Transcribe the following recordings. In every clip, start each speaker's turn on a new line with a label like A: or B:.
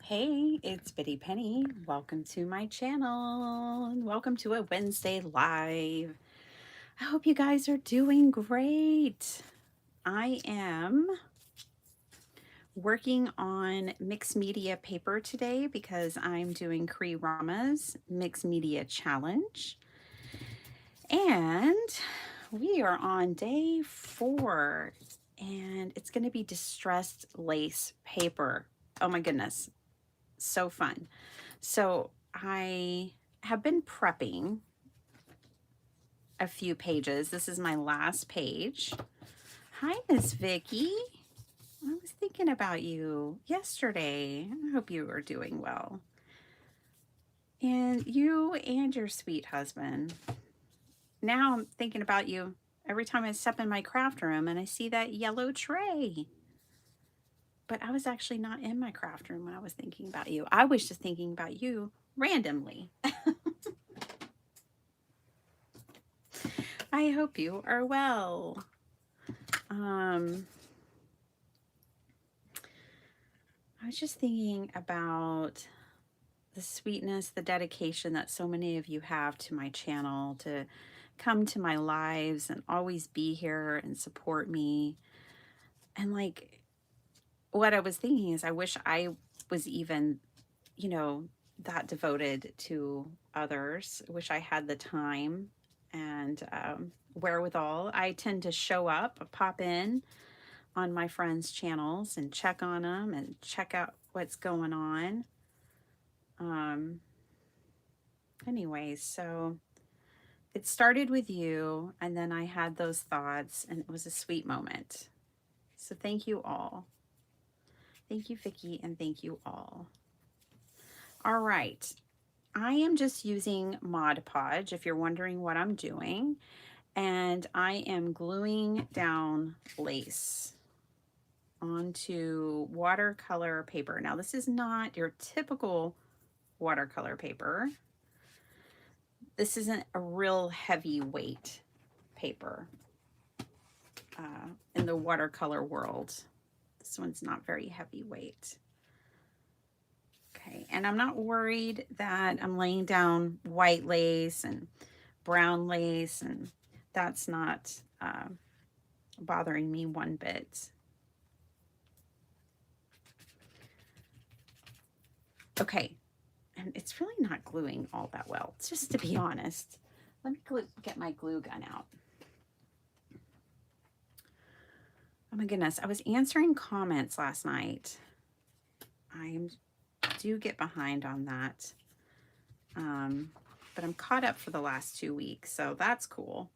A: Hey, it's Bitty Penny. Welcome to my channel and welcome to a Wednesday live. I hope you guys are doing great. I am working on mixed media paper today because I'm doing Cree Rama's Mixed Media Challenge. And we are on day 4 and it's going to be distressed lace paper. Oh my goodness, so fun. So I have been prepping a few pages. This is my last page. Hi, Miss Vicky. I was thinking about you yesterday. I hope you are doing well. And you and your sweet husband. Now I'm thinking about you every time I step in my craft room and I see that yellow tray. But I was actually not in my craft room when I was thinking about you. I was just thinking about you randomly. I hope you are well. I was just thinking about the sweetness, the dedication that so many of you have to my channel, to come to my lives and always be here and support me. And like, what I was thinking is, I wish I was even, that devoted to others. I wish I had the time and wherewithal. I tend to show up, pop in on my friends' channels and check on them and check out what's going on. Anyways, so it started with you, and then I had those thoughts, and it was a sweet moment. So thank you all. Thank you, Vicky, and thank you all. All right. I am just using Mod Podge, if you're wondering what I'm doing, and I am gluing down lace onto watercolor paper. Now, this is not your typical watercolor paper. This isn't a real heavyweight paper in the watercolor world. This one's not very heavyweight. Okay, and I'm not worried that I'm laying down white lace and brown lace, and that's not bothering me one bit. Okay, and it's really not gluing all that well, just to be honest. Let me get my glue gun out. Oh my goodness, I was answering comments last night. I do get behind on that. But I'm caught up for the last 2 weeks, so that's cool.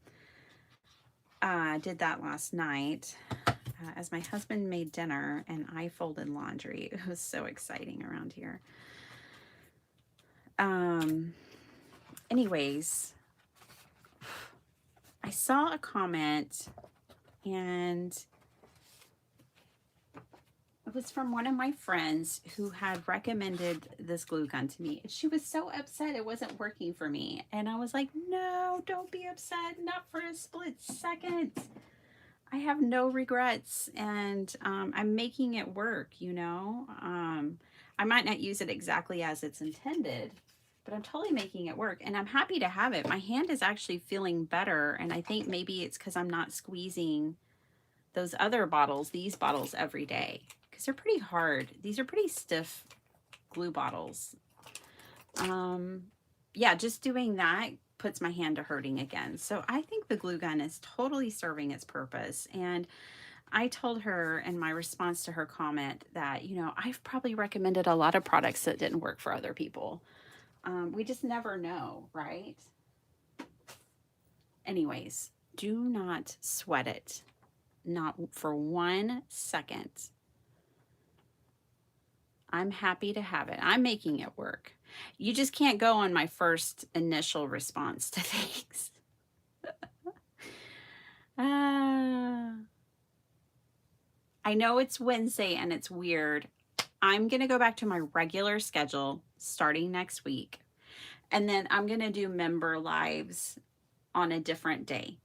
A: I did that last night as my husband made dinner and I folded laundry. It was so exciting around here. Anyways, I saw a comment and it was from one of my friends who had recommended this glue gun to me. She was so upset it wasn't working for me. And I was like, no, don't be upset. Not for a split second. I have no regrets, and I'm making it work, I might not use it exactly as it's intended, but I'm totally making it work, and I'm happy to have it. My hand is actually feeling better, and I think maybe it's because I'm not squeezing those other bottles, these bottles, every day, because they're pretty hard. These are pretty stiff glue bottles. Yeah, just doing that puts my hand to hurting again. So I think the glue gun is totally serving its purpose. And I told her in my response to her comment that, I've probably recommended a lot of products that didn't work for other people. We just never know, right? Anyways, do not sweat it. Not for 1 second. I'm happy to have it. I'm making it work. You just can't go on my first initial response to things. I know it's Wednesday and it's weird. I'm going to go back to my regular schedule starting next week. And then I'm going to do member lives on a different day.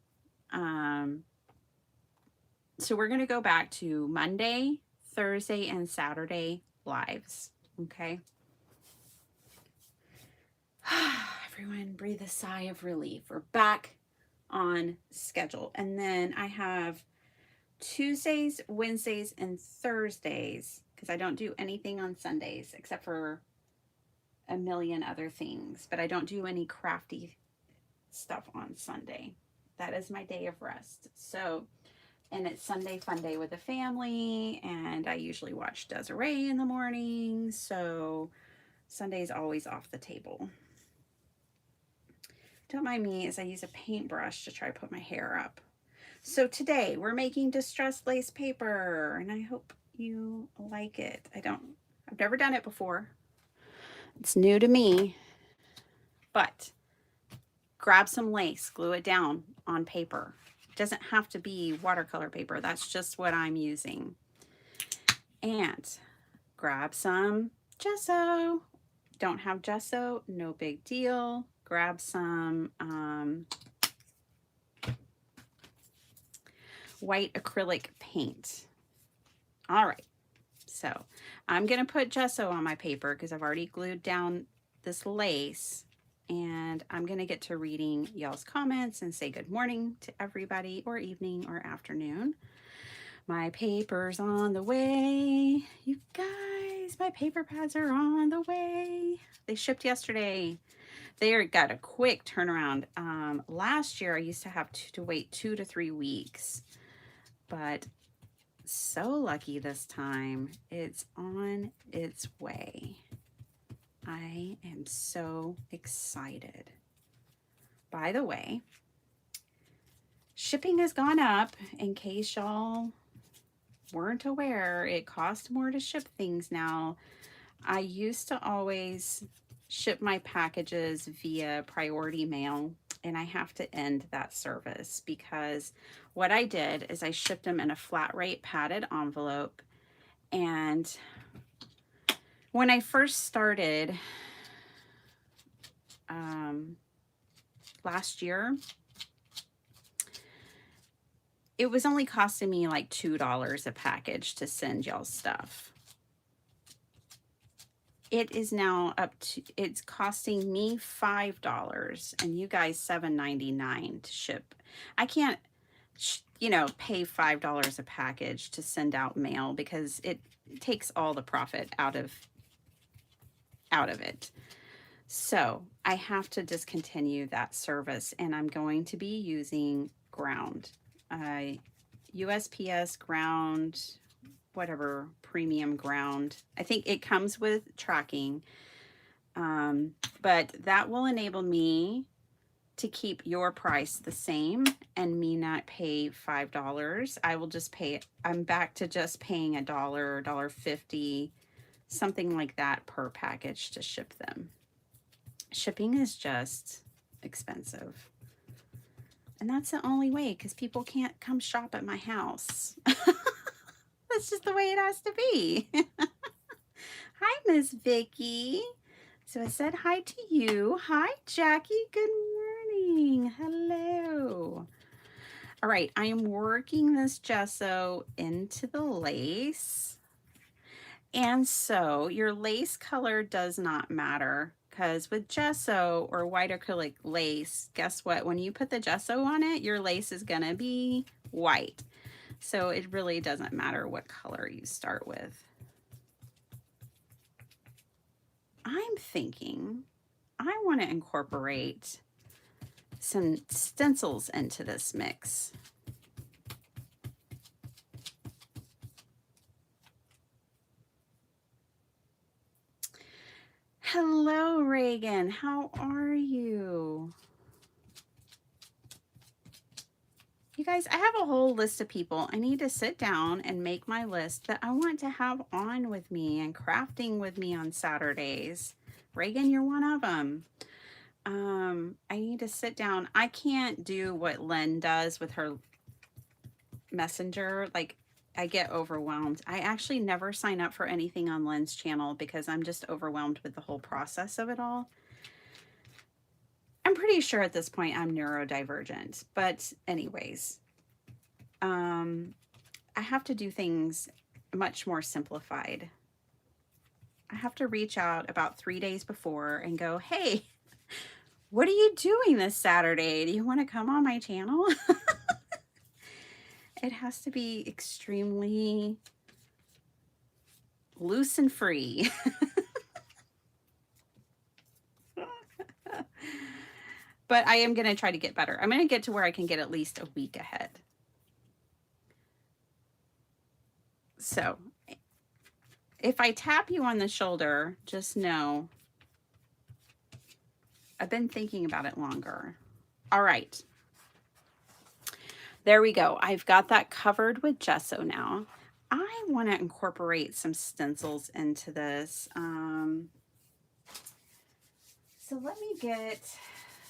A: So we're going to go back to Monday, Thursday, and Saturday lives. Okay. Everyone breathe a sigh of relief. We're back on schedule. And then I have Tuesdays, Wednesdays, and Thursdays because I don't do anything on Sundays except for a million other things. But I don't do any crafty stuff on Sunday. That is my day of rest. So, and it's Sunday fun day with the family, and I usually watch Desiree in the morning. So Sunday's always off the table. Don't mind me as I use a paintbrush to try to put my hair up. So today we're making distressed lace paper, and I hope you like it. I've never done it before. It's new to me, but grab some lace, glue it down on paper. It doesn't have to be watercolor paper. That's just what I'm using. And grab some gesso. Don't have gesso, no big deal. Grab some white acrylic paint. All right, so I'm gonna put gesso on my paper because I've already glued down this lace, and I'm gonna get to reading y'all's comments and say good morning to everybody, or evening or afternoon. My paper's on the way. You guys, my paper pads are on the way. They shipped yesterday. They got a quick turnaround. Last year I used to have to wait 2 to 3 weeks, but so lucky this time. It's on its way. I am so excited. By the way, shipping has gone up. In case y'all weren't aware, it costs more to ship things now. I used to always ship my packages via priority mail, and I have to end that service because what I did is I shipped them in a flat rate padded envelope. And when I first started last year, it was only costing me like $2 a package to send y'all stuff. It is now up to, it's costing me $5 and you guys $7.99 to ship. I can't, pay $5 a package to send out mail because it takes all the profit out of it. So I have to discontinue that service, and I'm going to be using ground, USPS ground, whatever, premium ground. I think it comes with tracking, but that will enable me to keep your price the same and me not pay $5. I will just pay, I'm back to just paying $1, $1.50, something like that per package to ship them. Shipping is just expensive. And that's the only way, because people can't come shop at my house. That's just the way it has to be. Hi, Miss Vicky. So I said hi to you. Hi, Jackie. Good morning. Hello. All right, I am working this gesso into the lace. And so your lace color does not matter, because with gesso or white acrylic lace, guess what? When you put the gesso on it, your lace is going to be white. So it really doesn't matter what color you start with. I'm thinking I want to incorporate some stencils into this mix. Hello, Reagan. How are you? You guys, I have a whole list of people. I need to sit down and make my list that I want to have on with me and crafting with me on Saturdays. Reagan, you're one of them. I need to sit down. I can't do what Lynn does with her messenger. Like, I get overwhelmed. I actually never sign up for anything on Lynn's channel because I'm just overwhelmed with the whole process of it all. I'm pretty sure at this point I'm neurodivergent, but anyways, I have to do things much more simplified. I have to reach out about 3 days before and go, hey, what are you doing this Saturday? Do you want to come on my channel? It has to be extremely loose and free. But I am going to try to get better. I'm going to get to where I can get at least a week ahead. So if I tap you on the shoulder, just know I've been thinking about it longer. All right. There we go. I've got that covered with gesso now. I want to incorporate some stencils into this. So let me get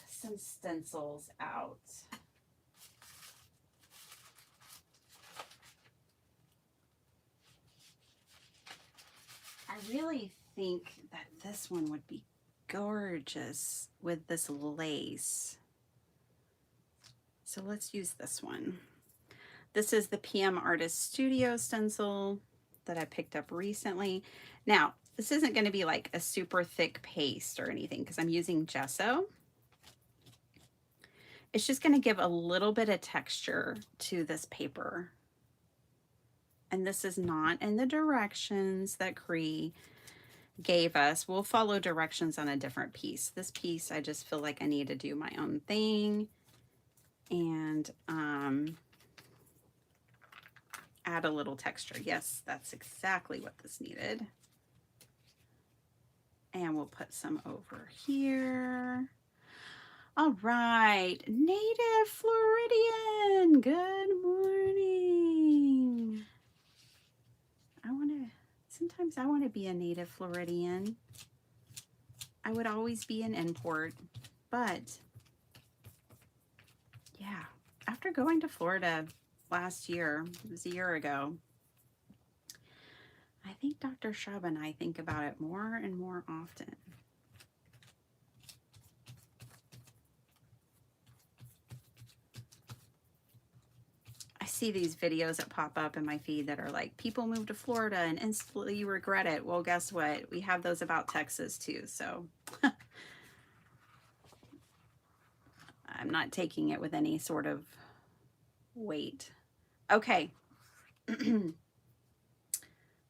A: some stencils out. I really think that this one would be gorgeous with this lace. So let's use this one. This is the PM Artist Studio stencil that I picked up recently. Now, this isn't going to be like a super thick paste or anything because I'm using gesso. It's just going to give a little bit of texture to this paper. And this is not in the directions that Cree gave us. We'll follow directions on a different piece. This piece, I just feel like I need to do my own thing and add a little texture. Yes, that's exactly what this needed. And we'll put some over here. All right, Native Floridian, good morning. Sometimes I want to be a native Floridian. I would always be an import, but yeah, after going to Florida last year, it was a year ago, I think Dr. Shub and I think about it more and more often. I see these videos that pop up in my feed that are like, people move to Florida and instantly regret it. Well, guess what? We have those about Texas too, so I'm not taking it with any sort of weight. Okay.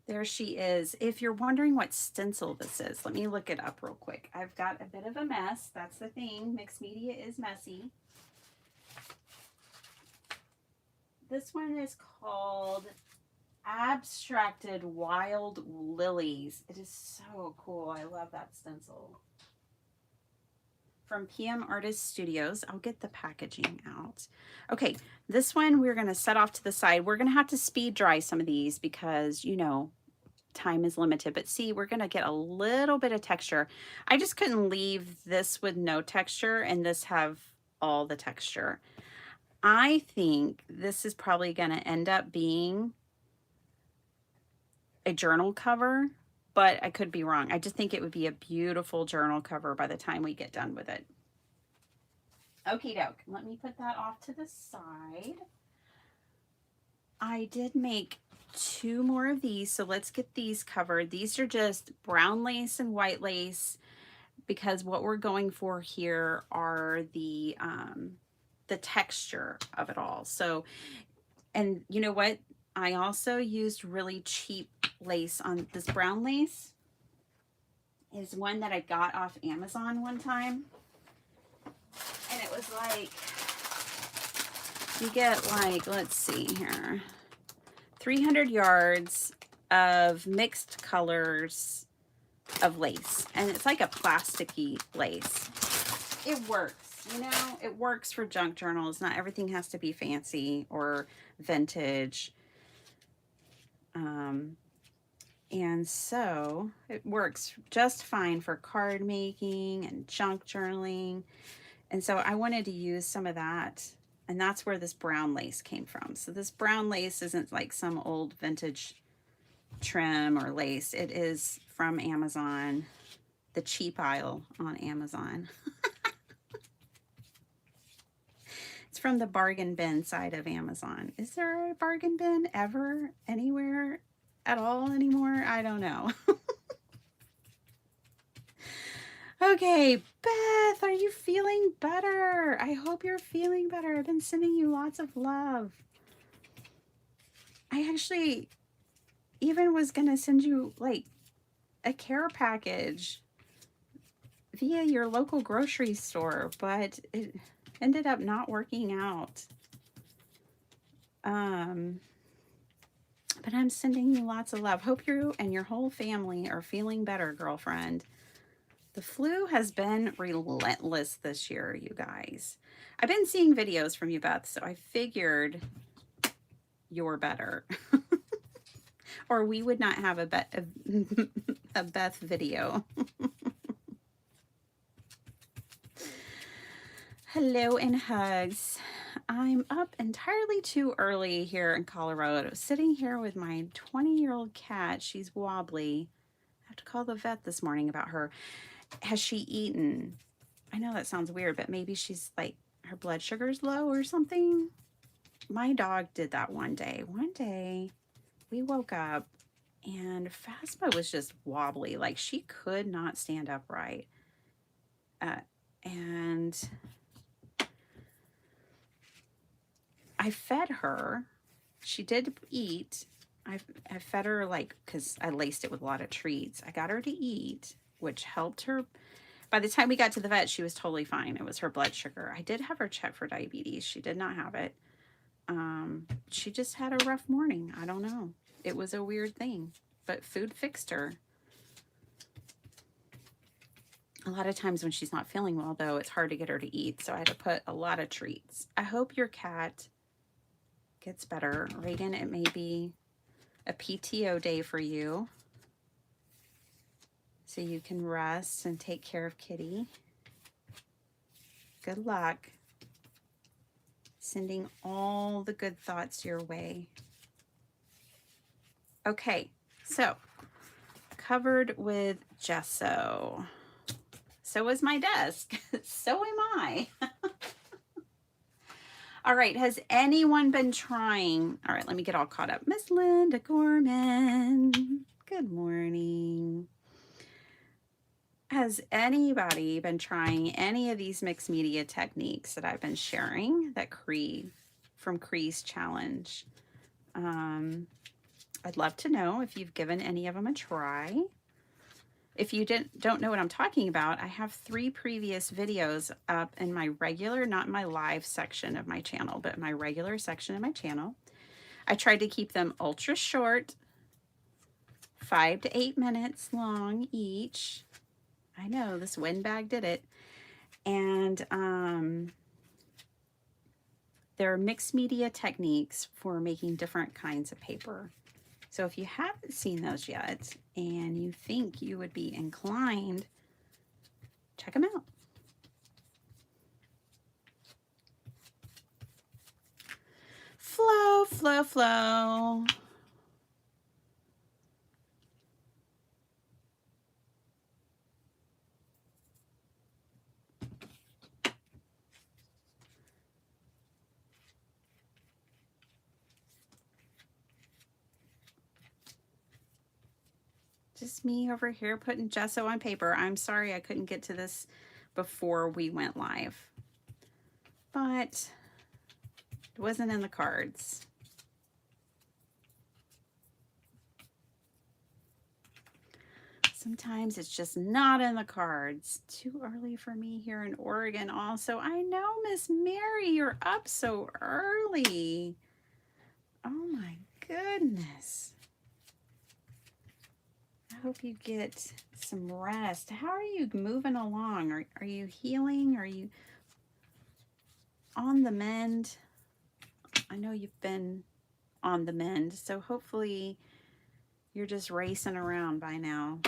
A: There she is. If you're wondering what stencil this is, let me look it up real quick. I've got a bit of a mess. That's the thing. Mixed media is messy. This one is called Abstracted Wild Lilies. It is so cool. I love that stencil. From PM Artist Studios. I'll get the packaging out. Okay, this one we're going to set off to the side. We're going to have to speed dry some of these because, you know, time is limited. But see, we're going to get a little bit of texture. I just couldn't leave this with no texture and this have all the texture. I think this is probably going to end up being a journal cover, but I could be wrong. I just think it would be a beautiful journal cover by the time we get done with it. Okie doke. Let me put that off to the side. I did make 2 more of these, so let's get these covered. These are just brown lace and white lace because what we're going for here are the texture of it all. So, and you know what? I also used really cheap lace on this. Brown lace is one that I got off Amazon one time. And it was like, you get like, let's see here, 300 yards of mixed colors of lace. And it's like a plasticky lace. It works, you know, it works for junk journals. Not everything has to be fancy or vintage. And so it works just fine for card making and junk journaling. And so I wanted to use some of that. And that's where this brown lace came from. So this brown lace isn't like some old vintage trim or lace. It is from Amazon, the cheap aisle on Amazon. It's from the bargain bin side of Amazon. Is there a bargain bin ever anywhere at all anymore? I don't know. Okay, Beth, are you feeling better? I hope you're feeling better. I've been sending you lots of love. I actually even was going to send you like a care package via your local grocery store, but it ended up not working out. But I'm sending you lots of love. Hope you and your whole family are feeling better, girlfriend. The flu has been relentless this year, you guys. I've been seeing videos from you, Beth, so I figured you're better. Or we would not have a Beth video. Hello and hugs. I'm up entirely too early here in Colorado, sitting here with my 20-year-old cat. She's wobbly. I have to call the vet this morning about her. Has she eaten? I know that sounds weird, but maybe she's like, her blood sugar's low or something. My dog did that one day. One day we woke up and Phasma was just wobbly. Like she could not stand upright. And I fed her. She did eat. I fed her like, because I laced it with a lot of treats. I got her to eat, which helped her. By the time we got to the vet, she was totally fine. It was her blood sugar. I did have her check for diabetes. She did not have it. She just had a rough morning. I don't know. It was a weird thing, but food fixed her. A lot of times when she's not feeling well, though, it's hard to get her to eat. So I had to put a lot of treats. I hope your cat gets better. Reagan, it may be a PTO day for you, so you can rest and take care of Kitty. Good luck. Sending all the good thoughts your way. Okay, so covered with gesso. So is my desk. So am I. All right, has anyone been trying? All right, let me get all caught up. Miss Linda Gorman, good morning. Has anybody been trying any of these mixed media techniques that I've been sharing that from Cree's challenge? I'd love to know if you've given any of them a try. If you don't know what I'm talking about, I have 3 previous videos up in my regular, not my live section of my channel, but my regular section of my channel. I tried to keep them ultra short, 5 to 8 minutes long each. I know, this windbag did it. And there are mixed media techniques for making different kinds of paper. So if you haven't seen those yet and you think you would be inclined, check them out. Flow, flow, flow. Just me over here putting gesso on paper. I'm sorry I couldn't get to this before we went live, but it wasn't in the cards. Sometimes it's just not in the cards. Too early for me here in Oregon also. I know, Miss Mary, you're up so early. Oh my goodness. I hope you get some rest. How are you moving along? Are you healing? Are you on the mend? I know you've been on the mend, so hopefully you're just racing around by now.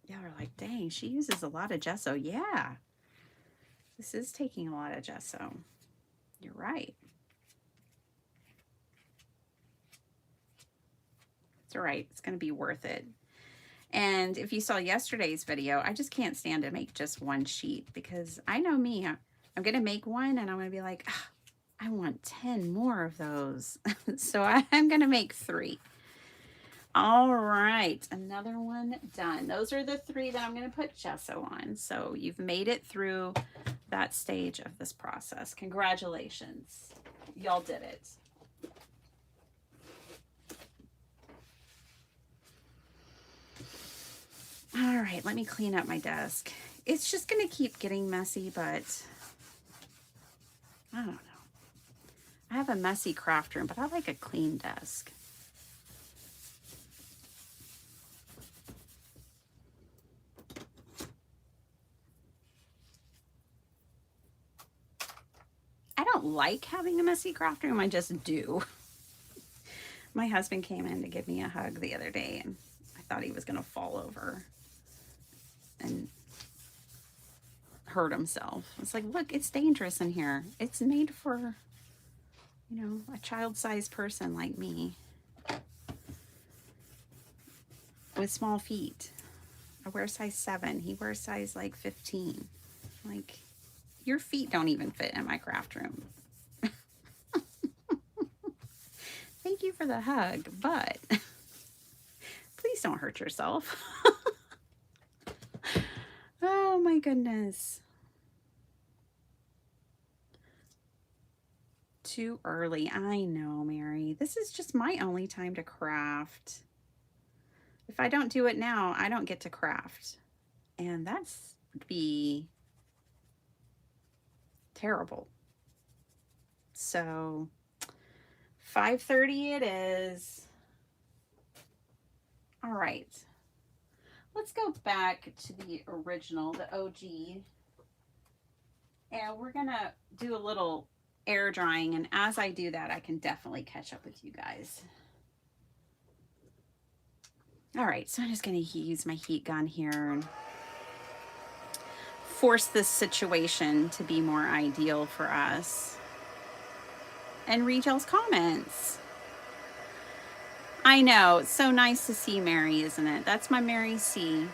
A: Y'all are like, dang, she uses a lot of gesso. Yeah, this is taking a lot of gesso. You're right. It's all right. It's going to be worth it. And if you saw yesterday's video, I just can't stand to make just one sheet because I know me. I'm going to make one and I'm going to be like, "Ah, I want 10 more of those." So I'm going to make 3. All right, another one done. Those are the 3 that I'm going to put gesso on. So you've made it through that stage of this process. Congratulations. Y'all did it. All right, let me clean up my desk. It's just going to keep getting messy, but I don't know. I have a messy craft room, but I like a clean desk. I don't like having a messy craft room, I just do. My husband came in to give me a hug the other day, and I thought he was going to fall over and hurt himself. It's like, look, it's dangerous in here. It's made for, you know, a child-sized person like me with small feet. I wear size 7. He wears size like 15. Like, your feet don't even fit in my craft room. Thank you for the hug, but please don't hurt yourself. Oh my goodness. Too early. I know, Mary. This is just my only time to craft. If I don't do it now, I don't get to craft. And that's would be terrible. So 5:30 it is. All right. Let's go back to the original, the OG. And we're going to do a little air drying. And as I do that, I can definitely catch up with you guys. All right. So I'm just going to use my heat gun here and force this situation to be more ideal for us. And read y'all's comments. I know. It's so nice to see Mary, isn't it? That's my Mary C.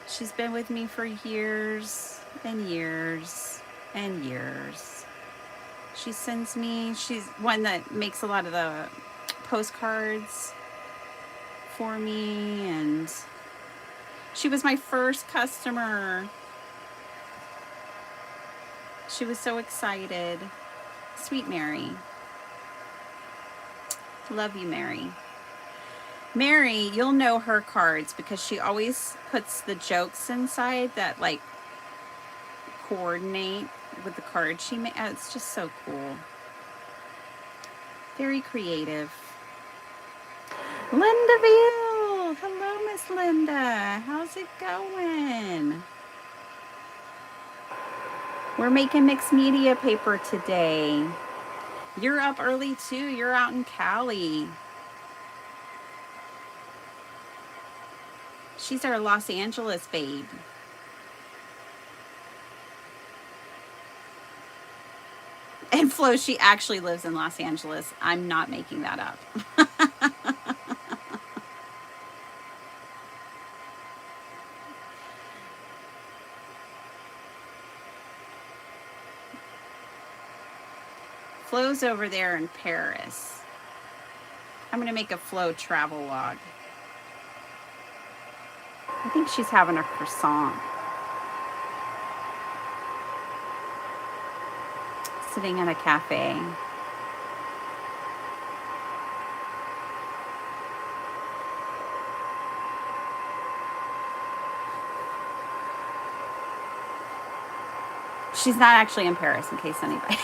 A: She's been with me for years and years and years. She sends me, she's one that makes a lot of the postcards for me, and she was my first customer. She was so excited. Sweet Mary. Love you, Mary. Mary, you'll know her cards because she always puts the jokes inside that like coordinate with the cards she made. Oh, it's just so cool. Very creative. Lindaville. Hello, Miss Linda. How's it going? We're making mixed media paper today. You're up early too. You're out in Cali. She's our Los Angeles babe. And Flo, she actually lives in Los Angeles. I'm not making that up. Flo's over there in Paris. I'm going to make a Flo travel log. I think she's having a croissant. Sitting at a cafe. She's not actually in Paris, in case anybody.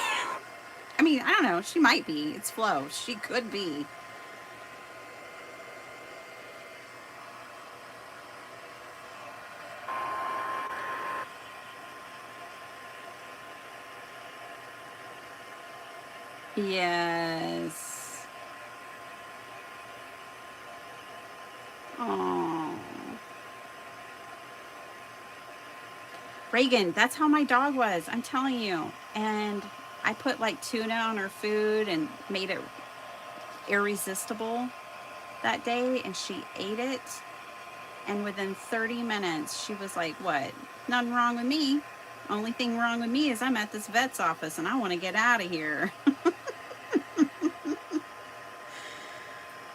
A: I mean, I don't know. She might be. It's Flo. She could be. Yes. Oh. Reagan, that's how my dog was. I'm telling you. And I put like tuna on her food and made it irresistible that day, and she ate it. And within 30 minutes, she was like, what? Nothing wrong with me. Only thing wrong with me is I'm at this vet's office and I want to get out of here.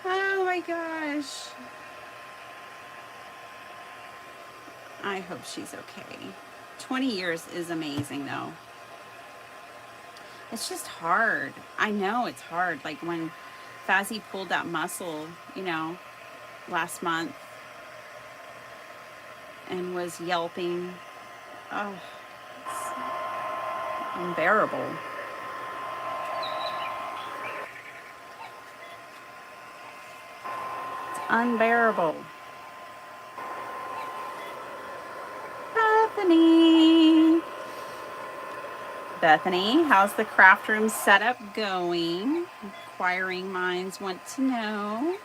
A: Oh my gosh. I hope she's okay. 20 years is amazing though. It's just hard. I know it's hard. Like when Fazzy pulled that muscle, last month and was yelping. Oh, it's unbearable. It's unbearable. Bethany. Bethany, how's the craft room setup going? Inquiring minds want to know.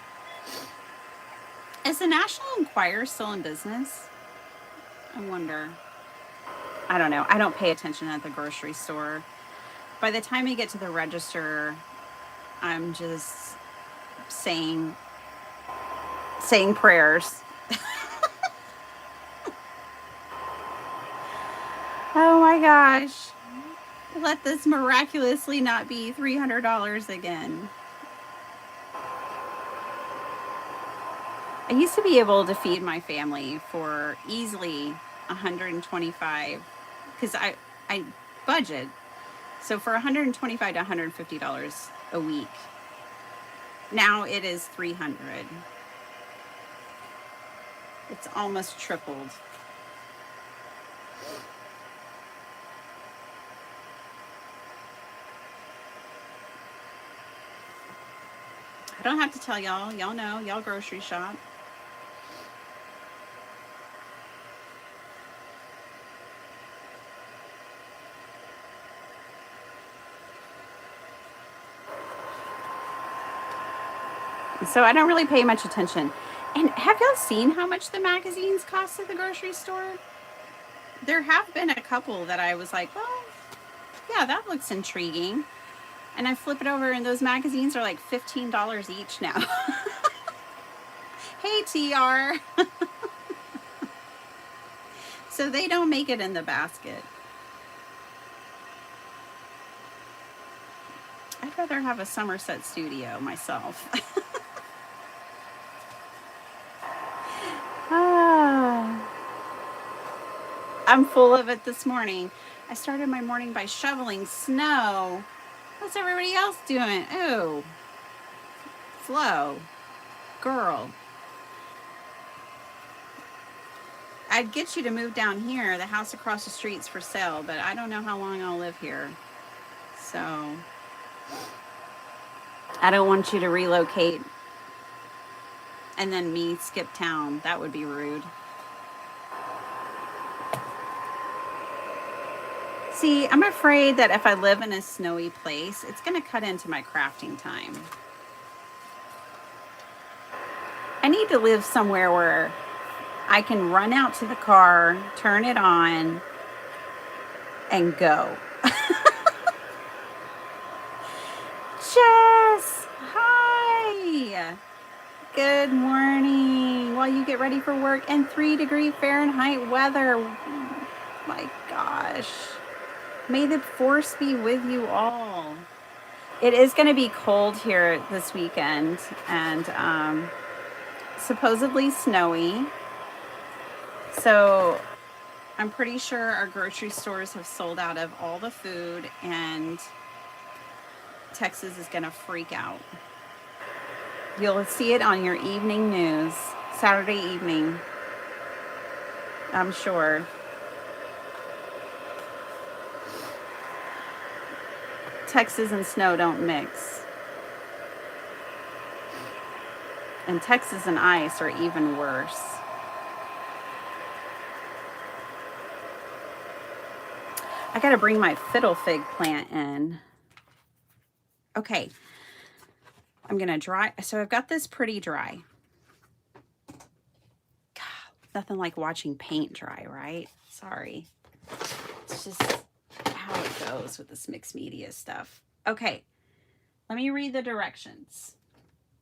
A: Is the National Enquirer still in business? I wonder. I don't know. I don't pay attention at the grocery store. By the time I get to the register, I'm just saying prayers. Oh my gosh. Let this miraculously not be $300 again. I used to be able to feed my family for easily $125 because I budget. So for $125 to $150 a week. Now it is $300. It's almost tripled. I don't have to tell y'all. Y'all know. Y'all grocery shop. So I don't really pay much attention. And have y'all seen how much the magazines cost at the grocery store? There have been a couple that I was like, well, yeah, that looks intriguing. And I flip it over and those magazines are like $15 each now. Hey, TR. So they don't make it in the basket. I'd rather have a Somerset studio myself. I'm full of it this morning. I started my morning by shoveling snow. What's everybody else doing? Oh, Flo, girl. I'd get you to move down here. The house across the street's for sale, but I don't know how long I'll live here. So I don't want you to relocate and then me skip town. That would be rude. See, I'm afraid that if I live in a snowy place, it's going to cut into my crafting time. I need to live somewhere where I can run out to the car, turn it on, and go. Jess, hi. Good morning. While you get ready for work and 3-degree Fahrenheit weather. My gosh. May the force be with you all. It is going to be cold here this weekend and supposedly snowy. So I'm pretty sure our grocery stores have sold out of all the food and Texas is going to freak out. You'll see it on your evening news, Saturday evening, I'm sure. Texas and snow don't mix. And Texas and ice are even worse. I gotta bring my fiddle fig plant in. Okay. I'm gonna dry. So I've got this pretty dry. God, nothing like watching paint dry, right? Sorry. It's just how it goes with this mixed media stuff. Okay, let me read the directions.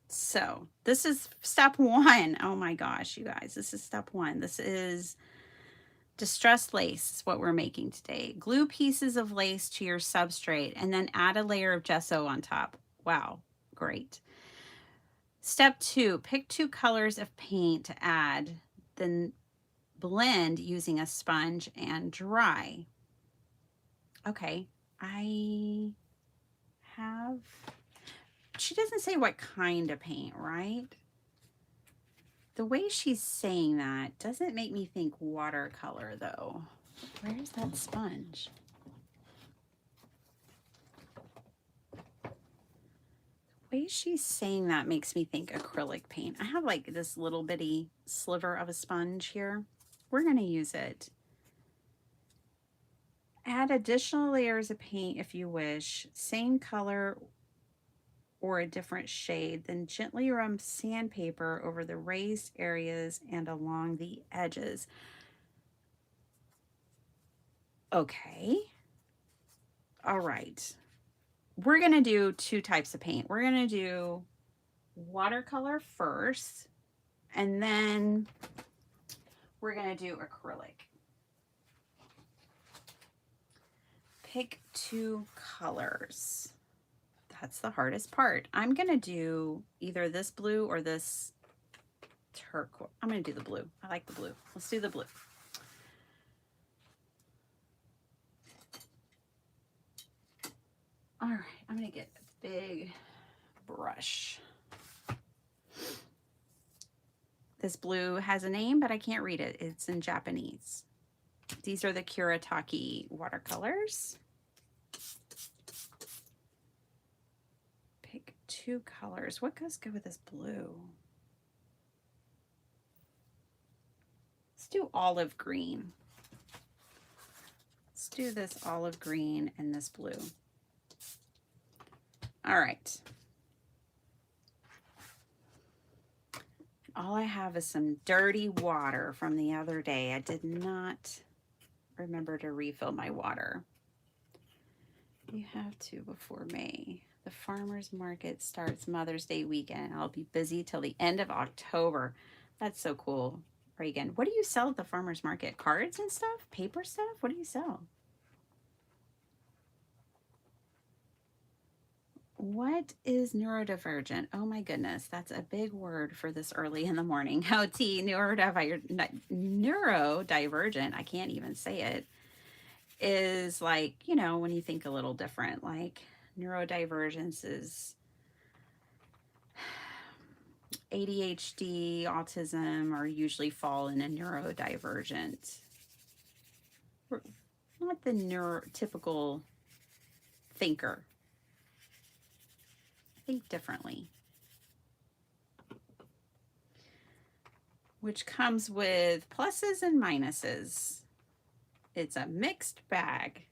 A: So this is step 1. Oh my gosh, you guys, this is step 1. This is Distressed lace is what we're making today. Glue pieces of lace to your substrate and then add a layer of gesso on top. Wow, great. Step 2, pick 2 colors of paint to add, then blend using a sponge and dry. Okay, I have, she doesn't say what kind of paint, right? The way she's saying that doesn't make me think watercolor though. Where's that sponge? The way she's saying that makes me think acrylic paint. I have like this little bitty sliver of a sponge here. We're gonna use it. Add additional layers of paint if you wish, same color or a different shade, then gently rub sandpaper over the raised areas and along the edges. Okay. All right. We're going to do 2 types of paint. We're going to do watercolor first, and then we're going to do acrylic. Pick 2 colors. That's the hardest part. I'm going to do either this blue or this turquoise. I'm going to do the blue. I like the blue. Let's do the blue. All right, I'm going to get a big brush. This blue has a name, but I can't read it. It's in Japanese. These are the Kuretake watercolors. Pick 2 colors. What goes good with this blue? Let's do olive green. Let's do this olive green and this blue. All right. All I have is some dirty water from the other day. I did not remember to refill my water. You have to before May. The farmer's market starts Mother's Day weekend. I'll be busy till the end of October. That's so cool, Reagan. What do you sell at the farmer's market? Cards and stuff? Paper stuff? What do you sell? What is neurodivergent? Oh my goodness, that's a big word for this early in the morning. How neurodivergent, I can't even say it, is like, you know, when you think a little different, like neurodivergence is ADHD, autism are usually fall in a neurodivergent. We're not the neurotypical thinker. Think differently. Which comes with pluses and minuses. It's a mixed bag.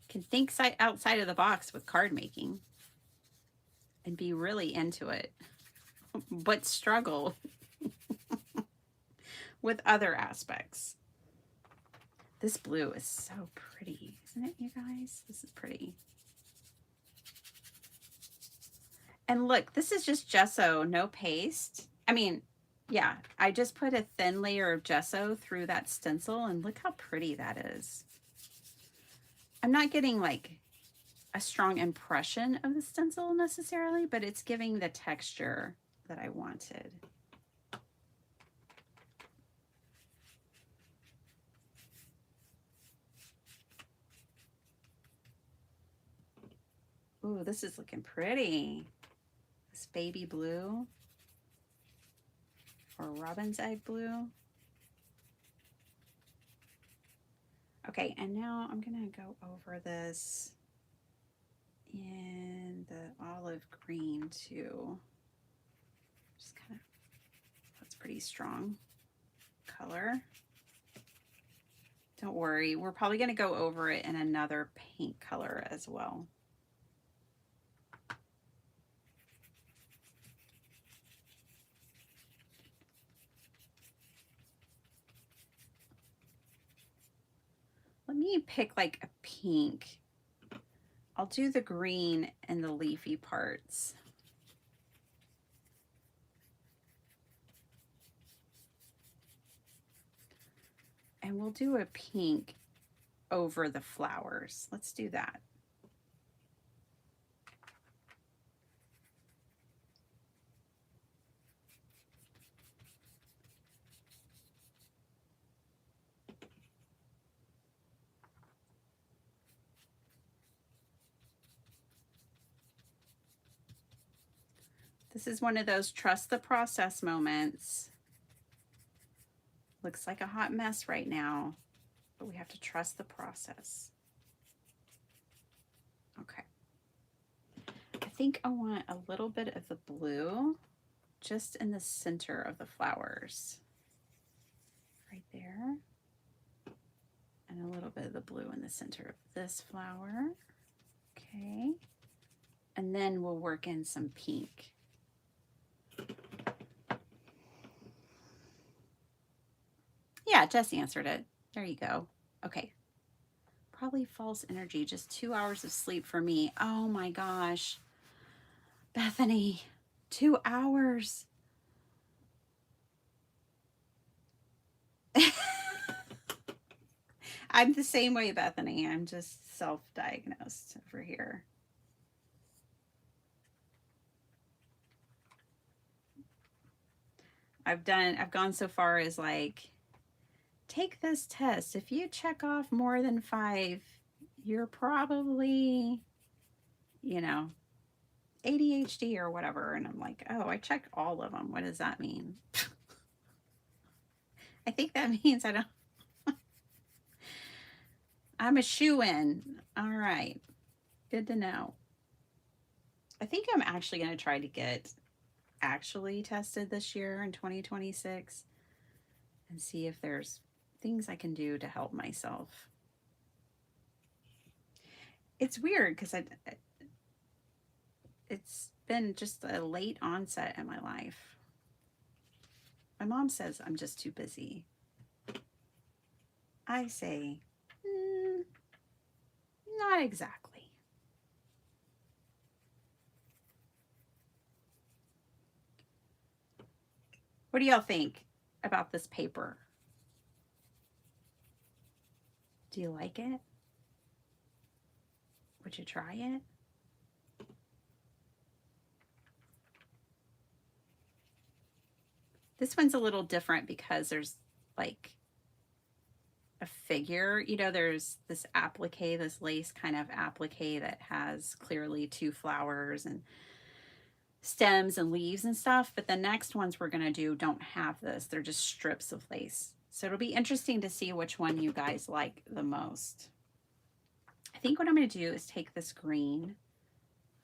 A: Can think outside of the box with card making and be really into it, but struggle with other aspects. This blue is so pretty, isn't it, you guys? This is pretty. And look, this is just gesso, no paste. I mean, yeah, I just put a thin layer of gesso through that stencil, and look how pretty that is. I'm not getting like a strong impression of the stencil necessarily, but it's giving the texture that I wanted. Ooh, this is looking pretty. This baby blue or robin's egg blue. Okay, and now I'm gonna go over this in the olive green too. Just kind of, that's pretty strong color. Don't worry, we're probably gonna go over it in another paint color as well. Let me pick like a pink. I'll do the green and the leafy parts. And we'll do a pink over the flowers. Let's do that. This is one of those trust the process moments. Looks like a hot mess right now, but we have to trust the process. Okay. I think I want a little bit of the blue just in the center of the flowers. Right there. And a little bit of the blue in the center of this flower. Okay. And then we'll work in some pink. Yeah, Jess answered it. There you go. Okay. Probably false energy. Just 2 hours of sleep for me. Oh my gosh. Bethany, 2 hours. I'm the same way, Bethany. I'm just self-diagnosed over here. I've gone so far as like, take this test. If you check off more than 5, you're probably, you know, ADHD or whatever. And I'm like, oh, I check all of them. What does that mean? I think that means I don't. I'm a shoo-in. All right. Good to know. I think I'm actually going to try to get actually tested this year in 2026 and see if there's things I can do to help myself. It's weird because it's been just a late onset in my life. My mom says I'm just too busy. I say, not exactly. What do y'all think about this paper? Do you like it? Would you try it? This one's a little different because there's like a figure, you know, there's this applique, this lace kind of applique that has clearly 2 flowers and stems and leaves and stuff. But the next ones we're going to do don't have this. They're just strips of lace. So it'll be interesting to see which one you guys like the most. I think what I'm going to do is take this green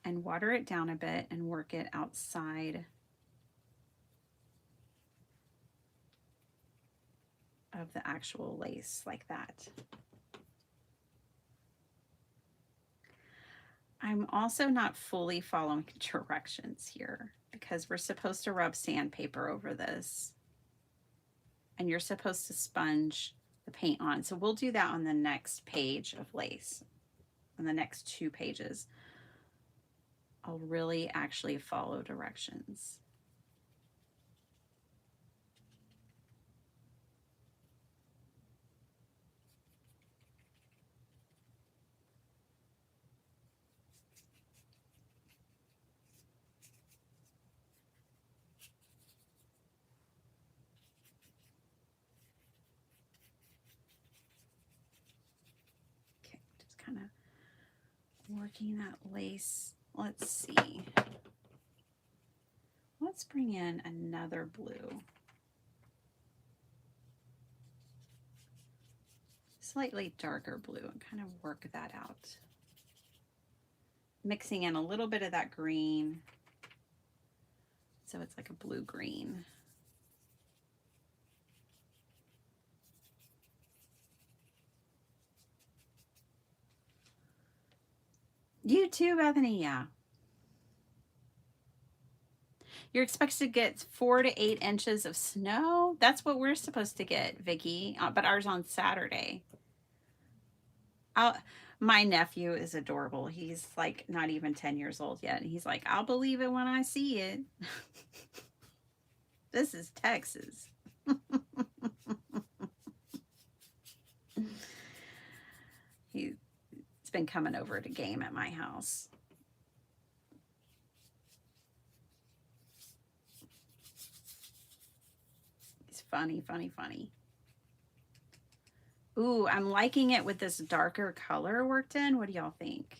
A: and water it down a bit and work it outside of the actual lace like that. I'm also not fully following directions here because we're supposed to rub sandpaper over this and you're supposed to sponge the paint on. So we'll do that on the next page of lace, on the next 2 pages. I'll really actually follow directions. Okay, just kind of working that lace. Let's see. Let's bring in another blue. Slightly darker blue and kind of work that out. Mixing in a little bit of that green. So it's like a blue-green. You too, Bethany, yeah. You're expected to get 4 to 8 inches of snow. That's what we're supposed to get, Vicki, but ours on Saturday. My nephew is adorable. He's like not even 10 years old yet. And he's like, I'll believe it when I see it. This is Texas. It's been coming over to game at my house. It's funny, funny, funny. Ooh, I'm liking it with this darker color worked in. What do y'all think?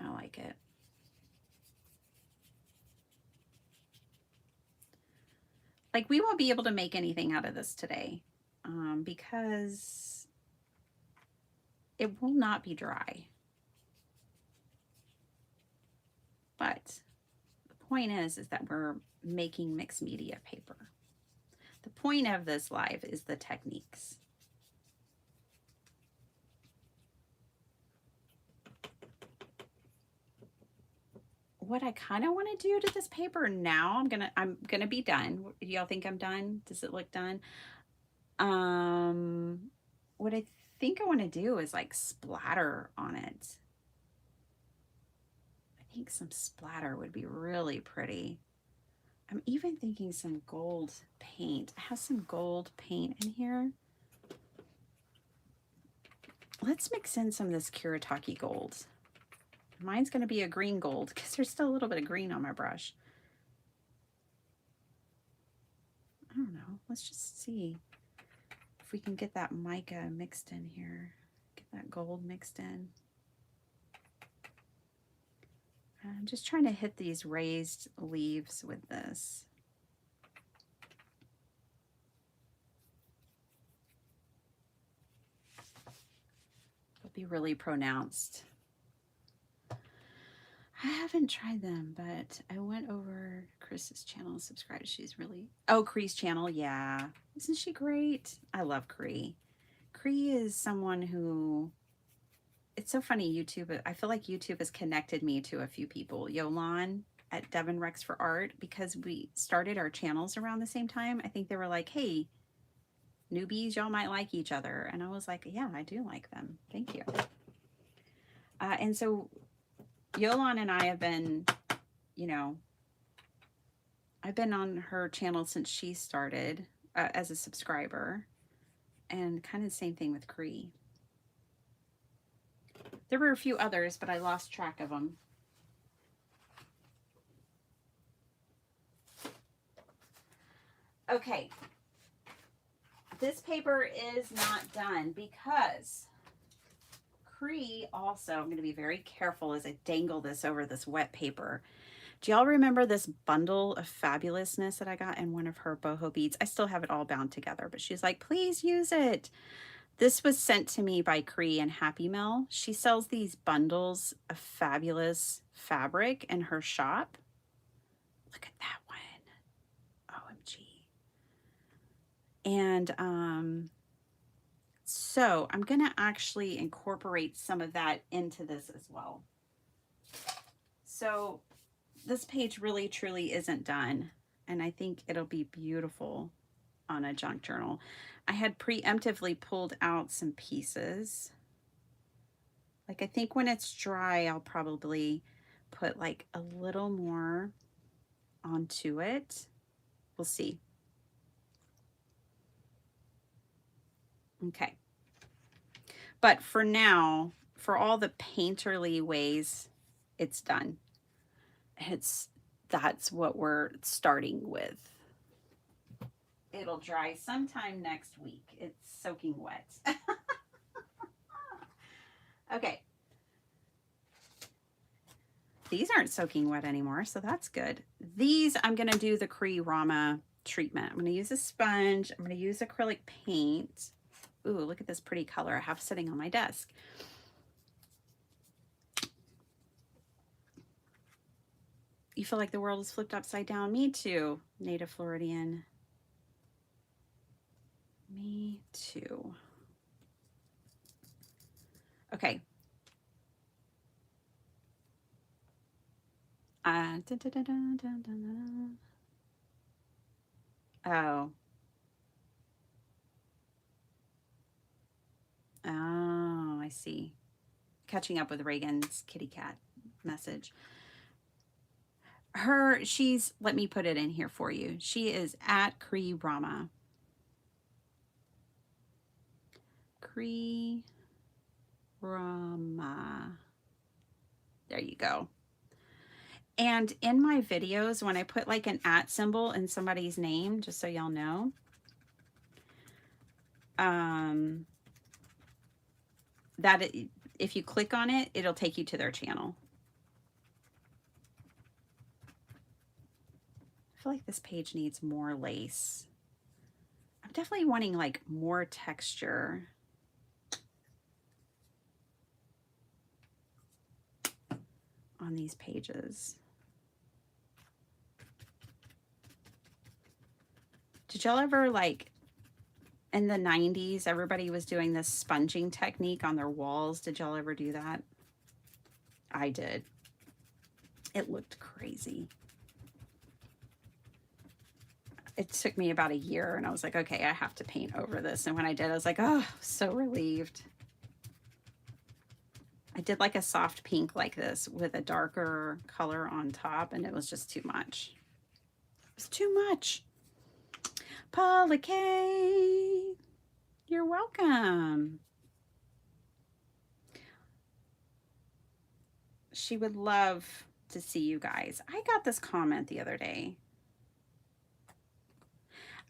A: I like it. Like, we won't be able to make anything out of this today because it will not be dry. But the point is that we're making mixed media paper. The point of this live is the techniques. What I kind of want to do to this paper now, I'm gonna be done. Do y'all think I'm done? Does it look done? What I think I want to do is like splatter on it. I think some splatter would be really pretty. I'm even thinking some gold paint. I have some gold paint in here. Let's mix in some of this Kuretake gold. Mine's going to be a green gold because there's still a little bit of green on my brush. I don't know. Let's just see if we can get that mica mixed in here. Get that gold mixed in. I'm just trying to hit these raised leaves with this. It'll be really pronounced. I haven't tried them, but I went over Chris's channel and subscribed. She's really... Oh, Cree's channel, yeah. Isn't she great? I love Cree. Cree is someone who... It's so funny, YouTube. I feel like YouTube has connected me to a few people. Yolan at Devon Rex for Art, because we started our channels around the same time. I think they were like, hey, newbies, y'all might like each other. And I was like, yeah, I do like them. Thank you. And so Yolan and I have been, you know, I've been on her channel since she started as a subscriber, and kind of the same thing with Cree. There were a few others, but I lost track of them. Okay, this paper is not done because Cree also, I'm going to be very careful as I dangle this over this wet paper. Do y'all remember this bundle of fabulousness that I got in one of her boho beads? I still have it all bound together, but she's like, please use it. This was sent to me by Cree and Happy Mill. She sells these bundles of fabulous fabric in her shop. Look at that one. OMG. And so I'm going to actually incorporate some of that into this as well. So this page really truly isn't done, and I think it'll be beautiful on a junk journal. I had preemptively pulled out some pieces. Like, I think when it's dry, I'll probably put like a little more onto it. We'll see. Okay. But for now, for all the painterly ways, it's done. That's what we're starting with. It'll dry sometime next week. It's soaking wet. Okay. These aren't soaking wet anymore, so that's good. These, I'm going to do the Cree Rama treatment. I'm going to use a sponge. I'm going to use acrylic paint. Ooh, look at this pretty color I have sitting on my desk. You feel like the world is flipped upside down? Me too, Native Floridian. Me too. Okay. Oh. Oh, I see. Catching up with Reagan's kitty cat message. She's, let me put it in here for you. She is at Cree Rama. Cree Rama. There you go. And in my videos, when I put like an @ symbol in somebody's name, just so y'all know, if you click on it, it'll take you to their channel. I feel like this page needs more lace. I'm definitely wanting like more texture. On these pages. Did y'all ever, like, in the 90s, everybody was doing this sponging technique on their walls? Did y'all ever do that? I did. It looked crazy. It took me about a year, and I was like, okay, I have to paint over this. And when I did, I was like, oh, so relieved. I did like a soft pink like this with a darker color on top, and it was just too much. It was too much. Paula K, you're welcome. She would love to see you guys. I got this comment the other day.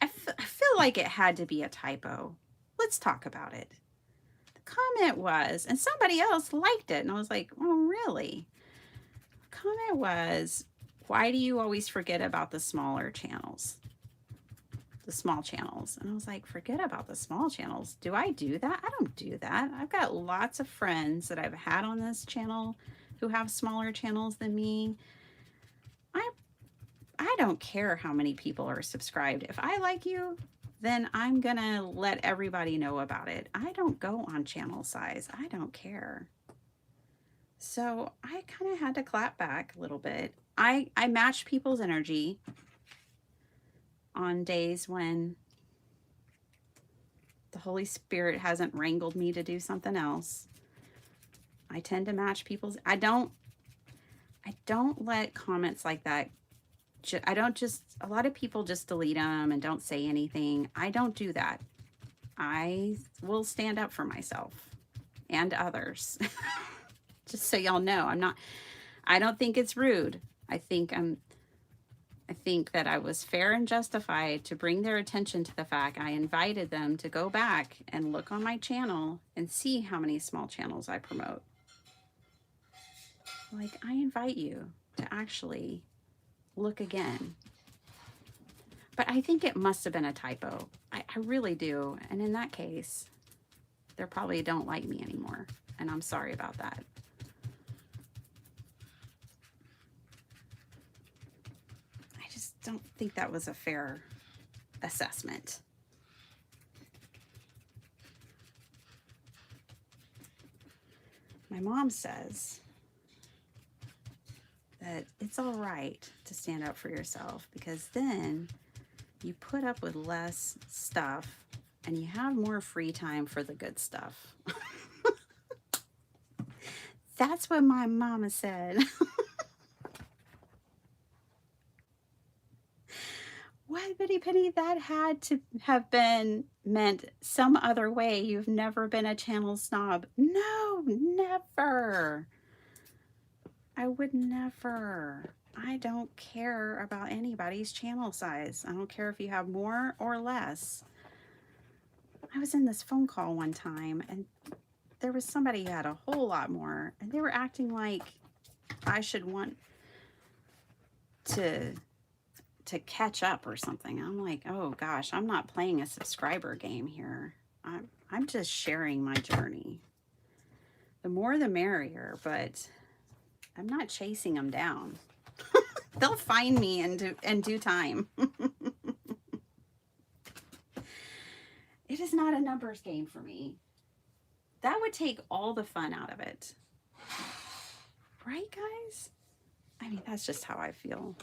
A: I feel like it had to be a typo. Let's talk about it. The comment was, and somebody else liked it, and I was like, oh, really? The comment was, why do you always forget about the smaller channels? The small channels. And I was like, forget about the small channels. Do I do that? I don't do that. I've got lots of friends that I've had on this channel who have smaller channels than me. I don't care how many people are subscribed. If I like you, then I'm gonna let everybody know about it. I don't go on channel size. I don't care. So I kind of had to clap back a little bit. I match people's energy on days when the Holy Spirit hasn't wrangled me to do something else. I tend to match people's. I don't let comments like that. I don't just, a lot of people just delete them and don't say anything. I don't do that. I will stand up for myself and others. Just so y'all know, I don't think it's rude. I think that I was fair and justified to bring their attention to the fact I invited them to go back and look on my channel and see how many small channels I promote. Like, I invite you to actually look again. But I think it must have been a typo. I really do. And in that case, they probably don't like me anymore. And I'm sorry about that. I just don't think that was a fair assessment. My mom says that it's all right to stand up for yourself, because then you put up with less stuff and you have more free time for the good stuff. That's what my mama said. What, Bitty Penny? That had to have been meant some other way. You've never been a channel snob. No, never. I would never. I don't care about anybody's channel size. I don't care if you have more or less. I was in this phone call one time, and there was somebody who had a whole lot more, and they were acting like I should want to catch up or something. I'm like, oh gosh, I'm not playing a subscriber game here. I'm just sharing my journey. The more the merrier, but I'm not chasing them down. They'll find me in due time. It is not a numbers game for me. That would take all the fun out of it. Right, guys? I mean, that's just how I feel.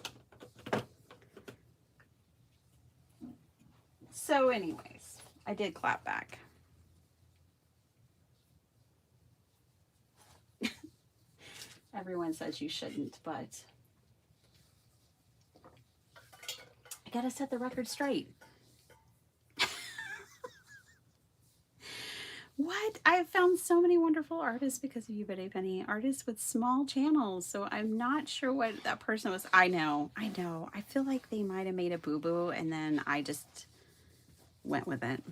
A: So anyways, I did clap back. Everyone says you shouldn't, but I gotta set the record straight. What? I've found so many wonderful artists because of you, Bitty Penny. Artists with small channels. So I'm not sure what that person was. I know. I feel like they might have made a boo-boo and then I just went with it.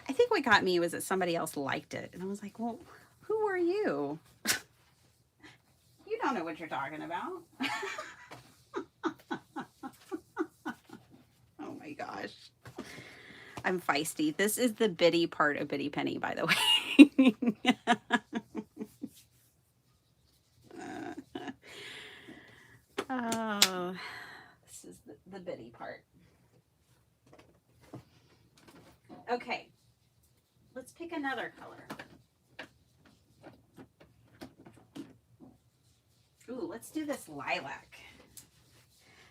A: I think what got me was that somebody else liked it. And I was like, well, who are you? You don't know what you're talking about. Oh my gosh. I'm feisty. This is the bitty part of Bitty Penny, by the way. Oh, this is the bitty part. Okay, let's pick another color. Ooh, let's do this lilac.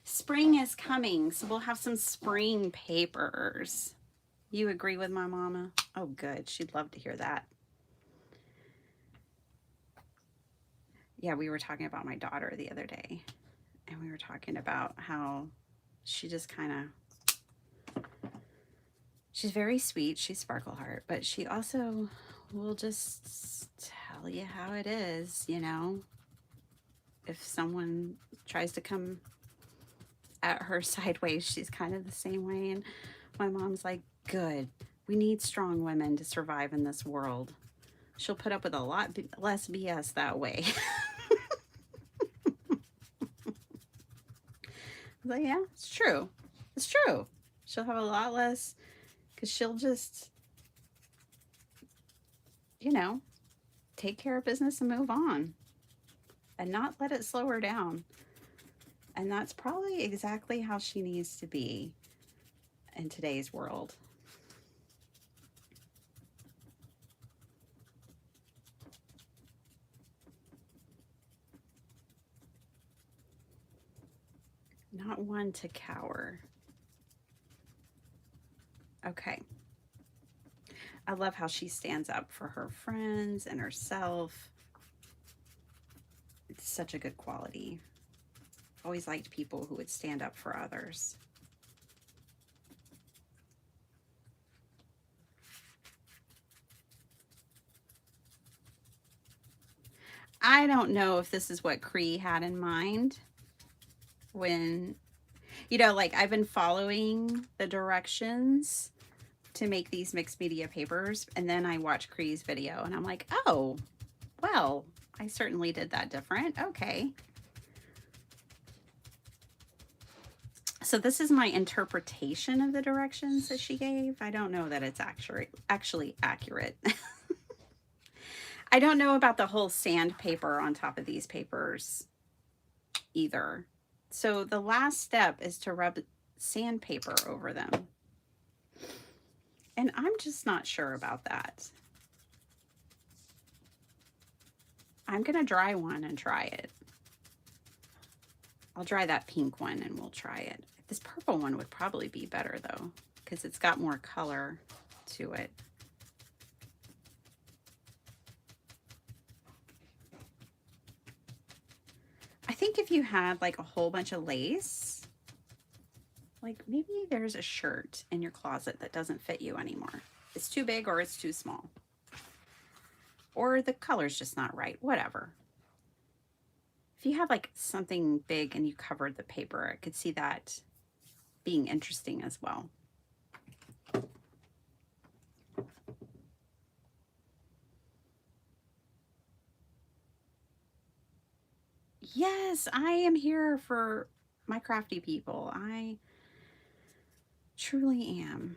A: Spring is coming, so we'll have some spring papers. You agree with my mama? Oh, good. She'd love to hear that. Yeah, we were talking about my daughter the other day, and we were talking about how she just kind of, she's very sweet. She's Sparkle Heart, but she also will just tell you how it is, you know? If someone tries to come at her sideways, she's kind of the same way. And my mom's like, good. We need strong women to survive in this world. She'll put up with a lot less BS that way. But yeah, it's true. It's true. She'll have a lot less because she'll just, you know, take care of business and move on and not let it slow her down. And that's probably exactly how she needs to be in today's world. Not one to cower. Okay. I love how she stands up for her friends and herself. It's such a good quality. Always liked people who would stand up for others. I don't know if this is what Cree had in mind when, you know, like I've been following the directions to make these mixed media papers, and then I watch Cree's video and I'm like, oh, well, I certainly did that different. Okay. So this is my interpretation of the directions that she gave. I don't know that it's actually accurate. I don't know about the whole sandpaper on top of these papers either. So the last step is to rub sandpaper over them. And I'm just not sure about that. I'm going to dry one and try it. I'll dry that pink one and we'll try it. This purple one would probably be better though, because it's got more color to it. I think if you had like a whole bunch of lace, like maybe there's a shirt in your closet that doesn't fit you anymore. It's too big or it's too small. Or the color's just not right, whatever. If you have like something big and you covered the paper, I could see that being interesting as well. Yes, I am here for my crafty people. I truly am.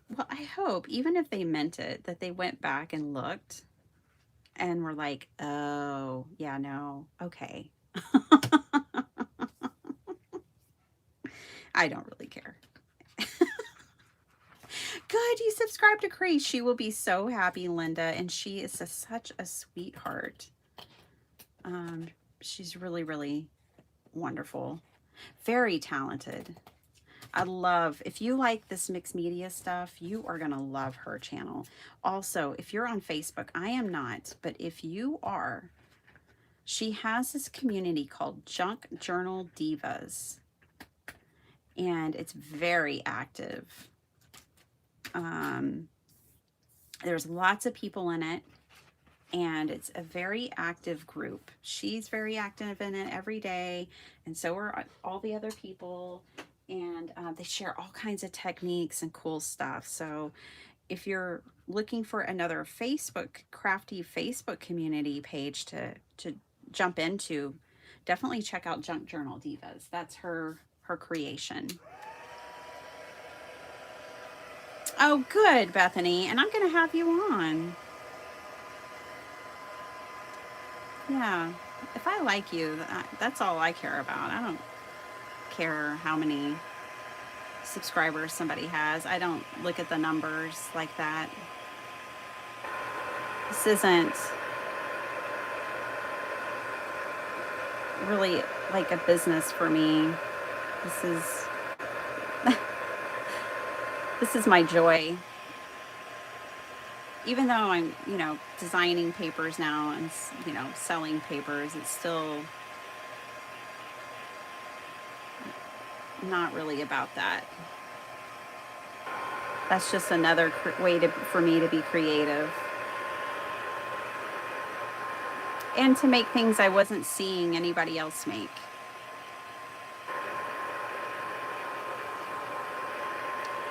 A: Well, I hope, even if they meant it, that they went back and looked and were like, oh, yeah, no, okay. I don't really care. Good, you subscribed to Cree. She will be so happy, Linda, and she is such a sweetheart. She's really, really wonderful. Very talented. I love, if you like this mixed media stuff, you are going to love her channel. Also, if you're on Facebook, I am not, but if you are, she has this community called Junk Journal Divas. and it's very active. There's lots of people in it, and it's a very active group. She's very active in it every day, and so are all the other people, and they share all kinds of techniques and cool stuff. So if you're looking for another crafty Facebook community page to jump into, definitely check out Junk Journal Divas. That's her creation. Oh, good, Bethany. And I'm going to have you on. Yeah. If I like you, that's all I care about. I don't care how many subscribers somebody has. I don't look at the numbers like that. This isn't really like a business for me. This is my joy. Even though I'm, designing papers now and, selling papers, it's still not really about that. That's just another way for me to be creative. And to make things I wasn't seeing anybody else make.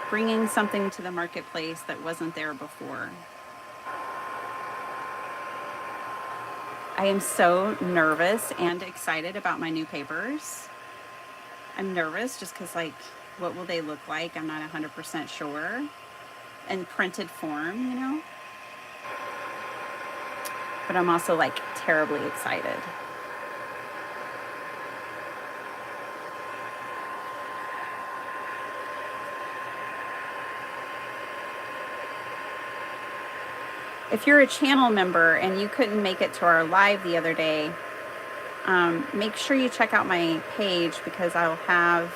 A: Bringing something to the marketplace that wasn't there before. I am so nervous and excited about my new papers. I'm nervous just because, what will they look like? I'm not 100% sure. In printed form, But I'm also, terribly excited. If you're a channel member and you couldn't make it to our live the other day, make sure you check out my page because I'll have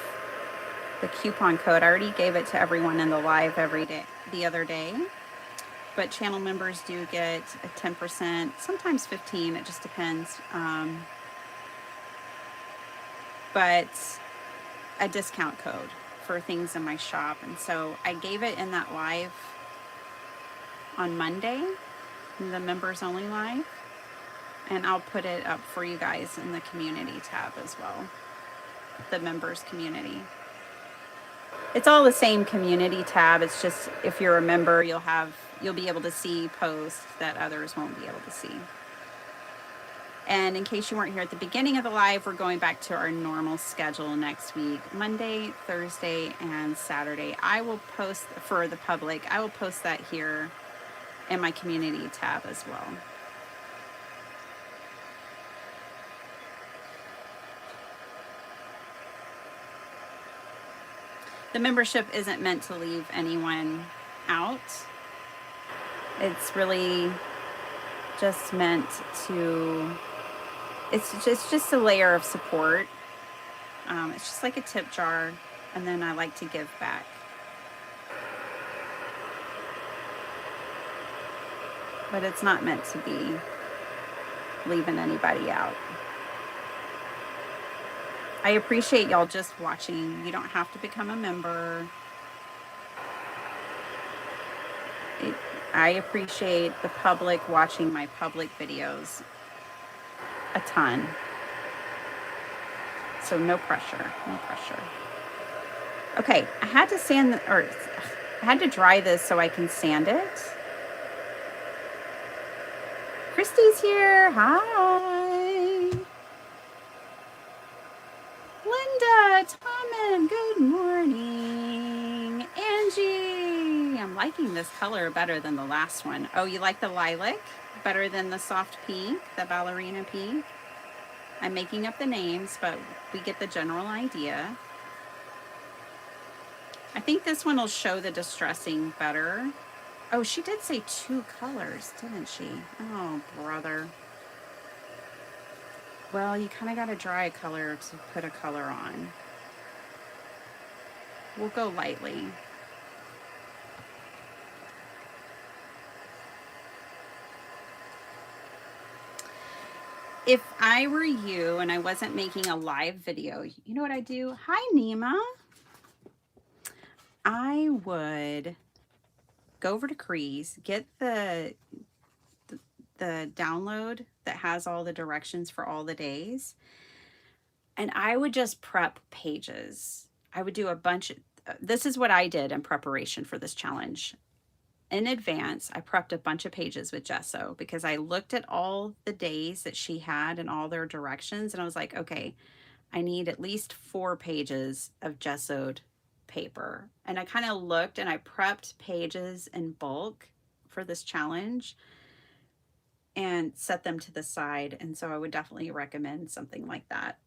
A: the coupon code. I already gave it to everyone in the live the other day. But channel members do get a 10%, sometimes 15%, it just depends. But a discount code for things in my shop. And so I gave it in that live on Monday, in the members only live. And I'll put it up for you guys in the community tab as well. The members community. It's all the same community tab. It's just if you're a member, you'll be able to see posts that others won't be able to see. And in case you weren't here at the beginning of the live, we're going back to our normal schedule next week, Monday, Thursday, and Saturday. I will post for the public. I will post that here in my community tab as well. The membership isn't meant to leave anyone out. It's really just meant to, it's just a layer of support. It's just like a tip jar, and then I like to give back. But it's not meant to be leaving anybody out. I appreciate y'all just watching. You don't have to become a member. I appreciate the public watching my public videos a ton. So no pressure, no pressure. Okay, I had to dry this so I can sand it. Christy's here. Hi. Linda, Tommen, good morning. Angie, I'm liking this color better than the last one. Oh, you like the lilac better than the soft pink, the ballerina pink? I'm making up the names, but we get the general idea. I think this one will show the distressing better. Oh, she did say 2 colors, didn't she? Oh, brother. Well, you kind of got to dry a color to put a color on. We'll go lightly. If I were you and I wasn't making a live video, you know what I'd do? Hi, Nima. I would go over to Cree's, get the download that has all the directions for all the days, and I would just prep pages. I would do a bunch of, this is what I did in preparation for this challenge. In advance, I prepped a bunch of pages with gesso because I looked at all the days that she had and all their directions, and I was like, okay, I need at least 4 pages of gessoed paper. And I kind of looked and I prepped pages in bulk for this challenge and set them to the side. And so I would definitely recommend something like that.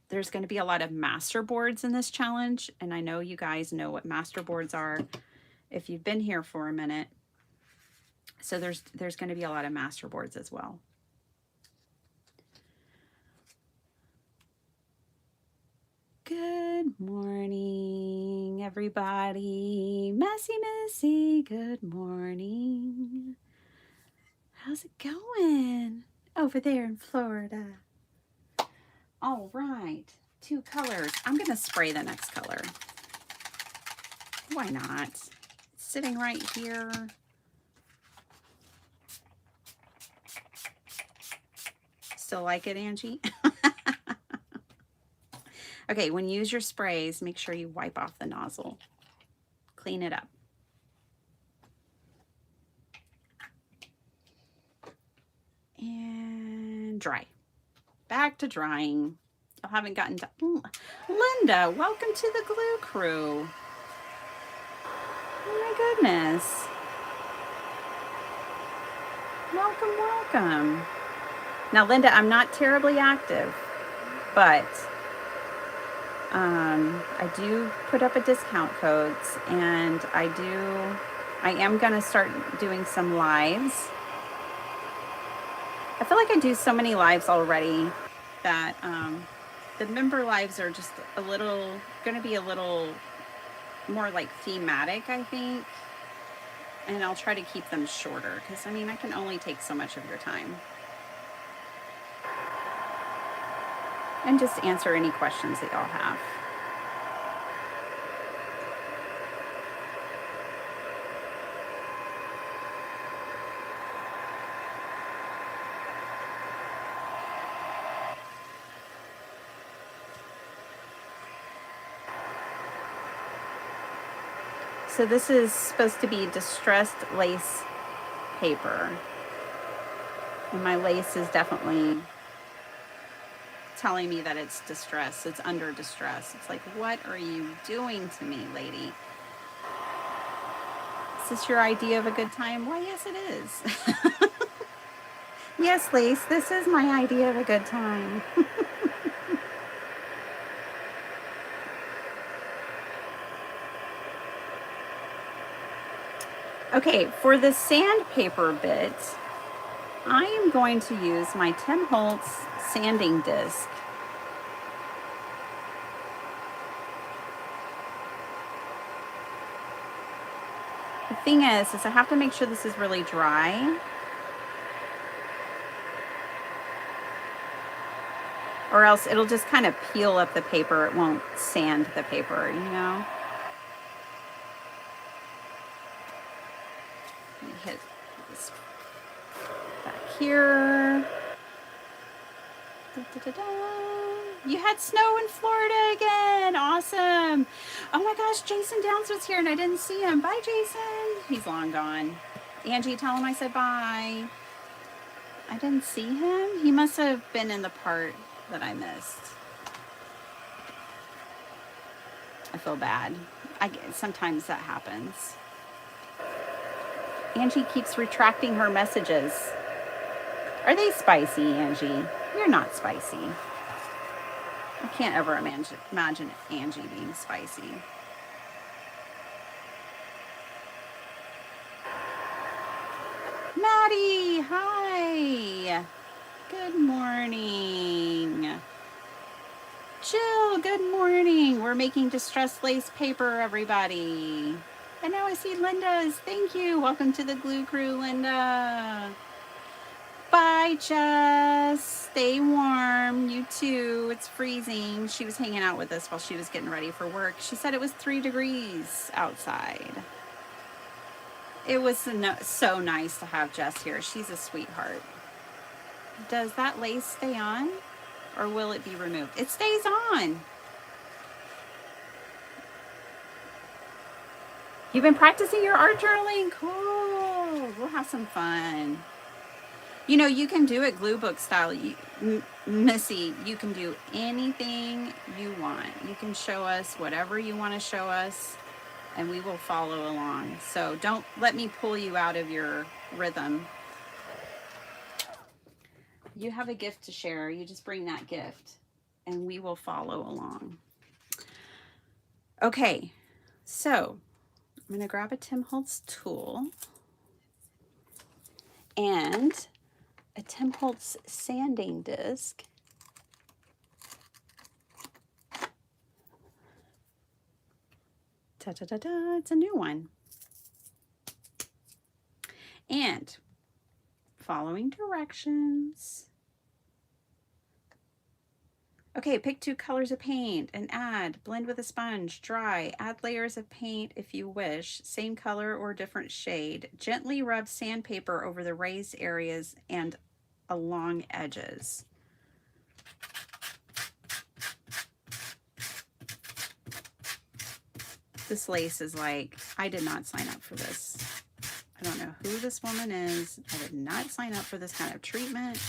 A: There's going to be a lot of master boards in this challenge, and I know you guys know what master boards are if you've been here for a minute. So there's going to be a lot of master boards as well. Good morning, everybody. Missy, good morning. How's it going over there in Florida? All right, 2 colors. I'm going to spray the next color. Why not? It's sitting right here. Still like it, Angie? Okay, when you use your sprays, make sure you wipe off the nozzle. Clean it up. And dry. Back to drying. I haven't gotten to... Linda, welcome to the Glue Crew. Oh my goodness. Welcome, welcome. Now, Linda, I'm not terribly active, but I do put up a discount codes, and I am going to start doing some lives. I feel like I do so many lives already that the member lives are just going to be a little more like thematic, I think. And I'll try to keep them shorter because, I mean, I can only take so much of your time. And just answer any questions that y'all have. So this is supposed to be distressed lace paper. And my lace is definitely telling me that it's distressed. It's under distress. It's like, what are you doing to me, lady? Is this your idea of a good time? Why, yes, it is. Yes, lace, this is my idea of a good time. Okay, for the sandpaper bit, I am going to use my Tim Holtz sanding disc. The thing is I have to make sure this is really dry. Or else it'll just kind of peel up the paper. It won't sand the paper, you know? Let me hit this back here. Da, da, da, da. You had snow in Florida again. Awesome. Oh my gosh, Jason Downs was here and I didn't see him. Bye, Jason. He's long gone. Angie, tell him I said bye. I didn't see him. He must have been in the part that I missed. I feel bad. Sometimes that happens. Angie keeps retracting her messages. Are they spicy, Angie? You're not spicy. I can't ever imagine Angie being spicy. Maddie, hi. Good morning. Jill, good morning. We're making distressed lace paper, everybody. And now I see Linda's. Thank you. Welcome to the Glue Crew, Linda. Bye, Jess. Stay warm. You too. It's freezing. She was hanging out with us while she was getting ready for work. She said it was 3 degrees outside. It was so nice to have Jess here. She's a sweetheart. Does that lace stay on or will it be removed? It stays on. You've been practicing your art journaling? Cool. We'll have some fun. You know, you can do it glue book style. Missy, you can do anything you want. You can show us whatever you want to show us, and we will follow along. So don't let me pull you out of your rhythm. You have a gift to share. You just bring that gift, and we will follow along. Okay, so I'm going to grab a Tim Holtz tool and a Tim Holtz sanding disc. Ta-da-da-da, it's a new one. And following directions. Okay, pick 2 colors of paint and add, blend with a sponge, dry, add layers of paint if you wish, same color or different shade. Gently rub sandpaper over the raised areas and along edges. This lace is like, I did not sign up for this. I don't know who this woman is. I did not sign up for this kind of treatment.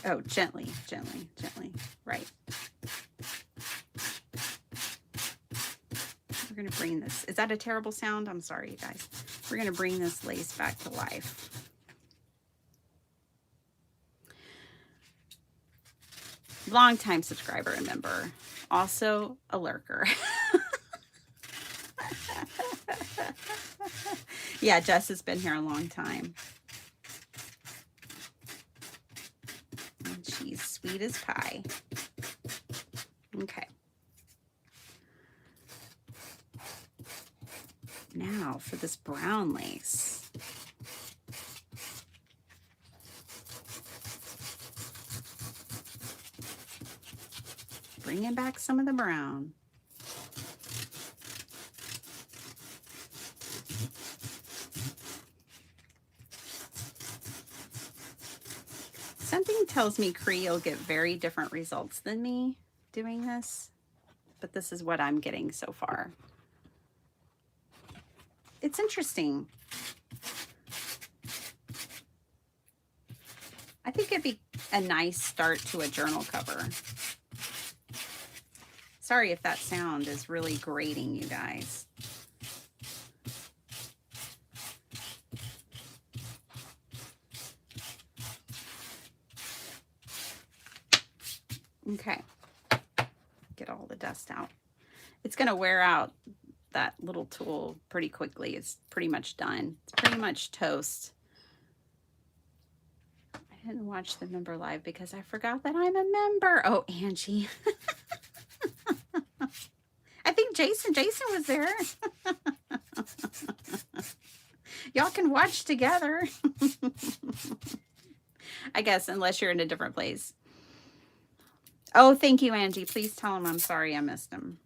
A: Oh, gently, gently, gently. Right. We're going to bring this. Is that a terrible sound? I'm sorry, you guys. We're going to bring this lace back to life. Longtime subscriber and member. Also a lurker. Yeah, Jess has been here a long time. And she's sweet as pie. Okay. Now for this brown lace. Bringing back some of the brown. Something tells me Cree will get very different results than me doing this, but this is what I'm getting so far. It's interesting. I think it'd be a nice start to a journal cover. Sorry if that sound is really grating, you guys. Okay, get all the dust out. It's going to wear out that little tool pretty quickly. It's pretty much done. It's pretty much toast. I didn't watch the member live because I forgot that I'm a member. Oh, Angie. I think Jason was there. Y'all can watch together. I guess, unless you're in a different place. Oh, thank you, Angie. Please tell him I'm sorry I missed him.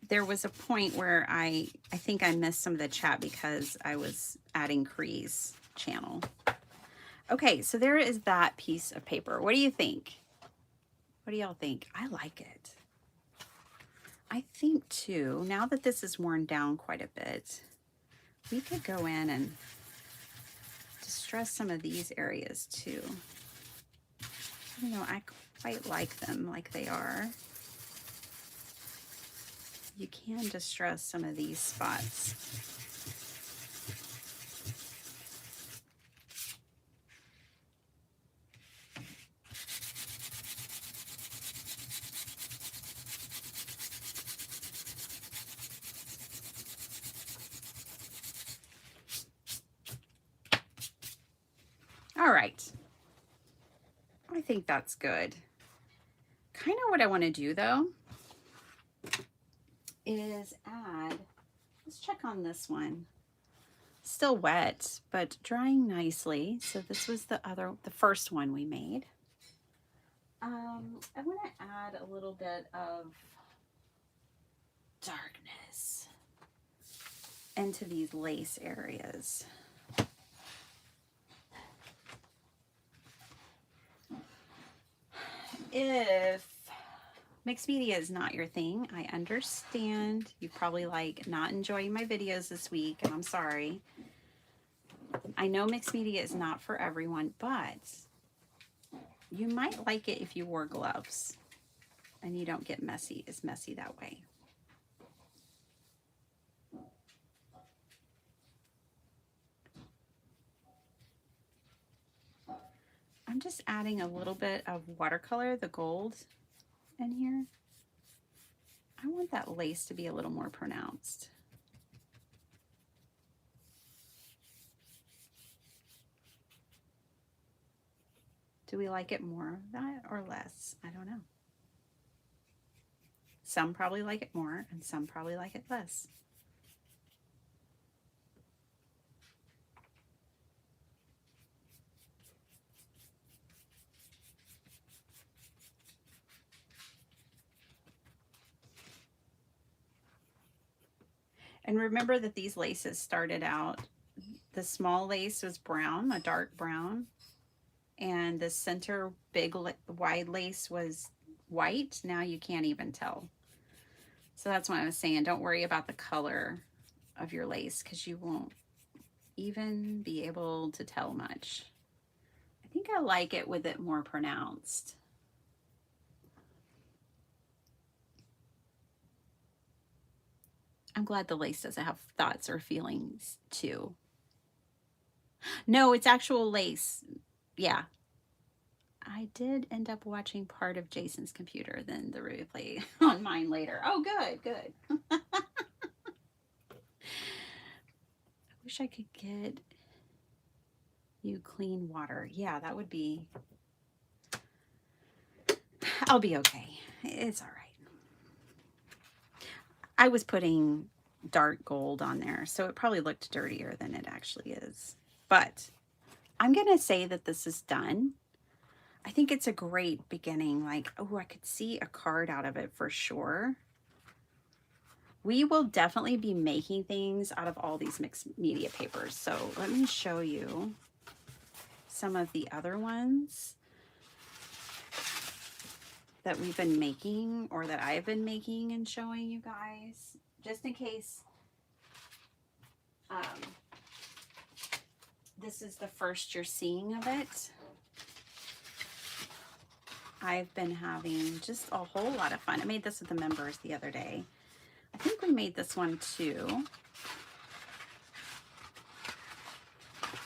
A: There was a point where I think I missed some of the chat because I was adding Cree's channel. Okay, so there is that piece of paper. What do you think? What do y'all think? I like it. I think too, now that this is worn down quite a bit, we could go in and distress some of these areas too. You know, I quite like them like they are. You can distress some of these spots. All right. I think that's good. Kind of what I want to do though is add, let's check on this one. Still wet, but drying nicely. So this was the first one we made. I want to add a little bit of darkness into these lace areas. If mixed media is not your thing, I understand. You probably like not enjoying my videos this week, and I'm sorry. I know mixed media is not for everyone, but you might like it if you wore gloves and you don't get messy that way. I'm just adding a little bit of watercolor, the gold, in here. I want that lace to be a little more pronounced. Do we like it more of that or less? I don't know. Some probably like it more and some probably like it less. And remember that these laces started out, the small lace was brown, a dark brown, and the center big wide lace was white. Now you can't even tell. So that's what I was saying. Don't worry about the color of your lace because you won't even be able to tell much. I think I like it with it more pronounced. I'm glad the lace doesn't have thoughts or feelings too. No, it's actual lace. Yeah. I did end up watching part of Jason's computer, then the replay on mine later. Oh, good, good. I wish I could get you clean water. Yeah, that would be, I'll be okay. It's all right. I was putting dark gold on there, so it probably looked dirtier than it actually is. But I'm going to say that this is done. I think it's a great beginning. Like, oh, I could see a card out of it for sure. We will definitely be making things out of all these mixed media papers. So let me show you some of the other ones that we've been making or that I've been making and showing you guys, just in case this is the first you're seeing of it. I've been having just a whole lot of fun. I made this with the members the other day. I think we made this one too.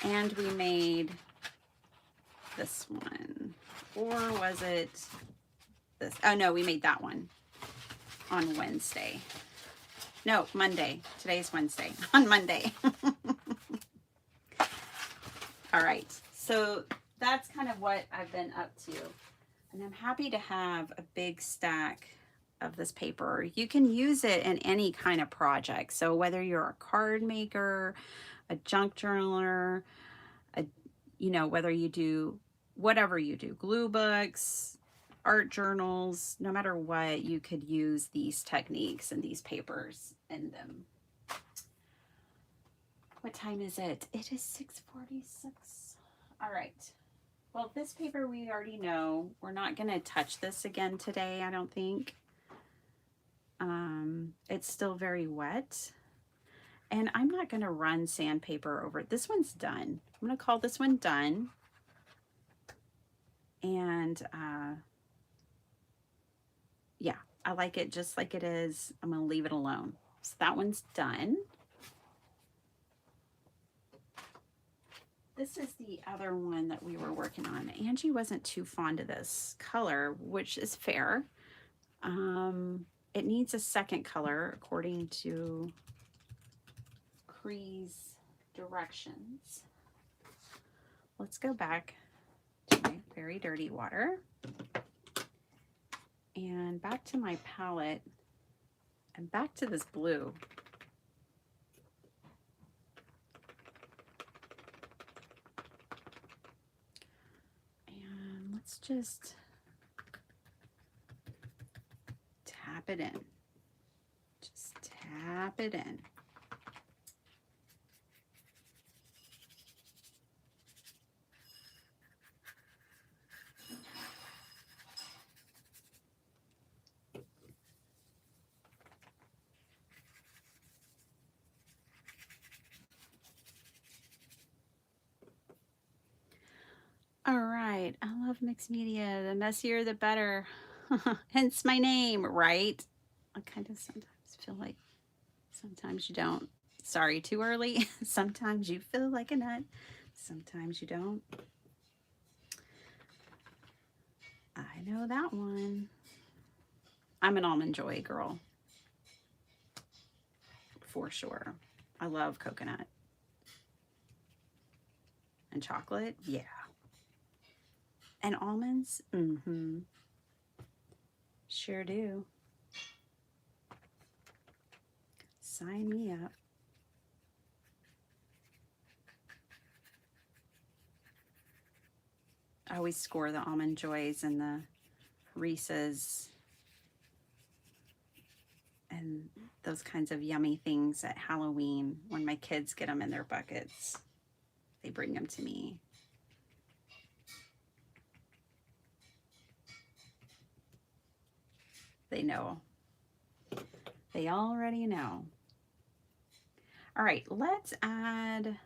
A: And we made this one. Or was it this? Oh no, we made that one on Wednesday. No, Monday. Today's Wednesday. On Monday. All right. So that's kind of what I've been up to. And I'm happy to have a big stack of this paper. You can use it in any kind of project. So whether you're a card maker, a junk journaler, whether you do whatever you do, glue books, art journals, no matter what, you could use these techniques and these papers in them. What time is it? It is 6:46. All right. Well, this paper we already know. We're not going to touch this again today, I don't think. It's still very wet. And I'm not going to run sandpaper over it. This one's done. I'm going to call this one done. And yeah, I like it just like it is. I'm going to leave it alone. So that one's done. This is the other one that we were working on. Angie wasn't too fond of this color, which is fair. It needs a second color according to Cree's directions. Let's go back to my very dirty water. And back to my palette and back to this blue. And let's just tap it in. Just tap it in. All right, I love mixed media. The messier, the better. Hence my name, right? I kind of sometimes feel like sometimes you don't. Sorry, too early. Sometimes you feel like a nut. Sometimes you don't. I know that one. I'm an Almond Joy girl. For sure. I love coconut. And chocolate? Yeah. And almonds? Mm-hmm. Sure do. Sign me up. I always score the Almond Joys and the Reese's and those kinds of yummy things at Halloween when my kids get them in their buckets. They bring them to me. They know. They already know. All right, let's add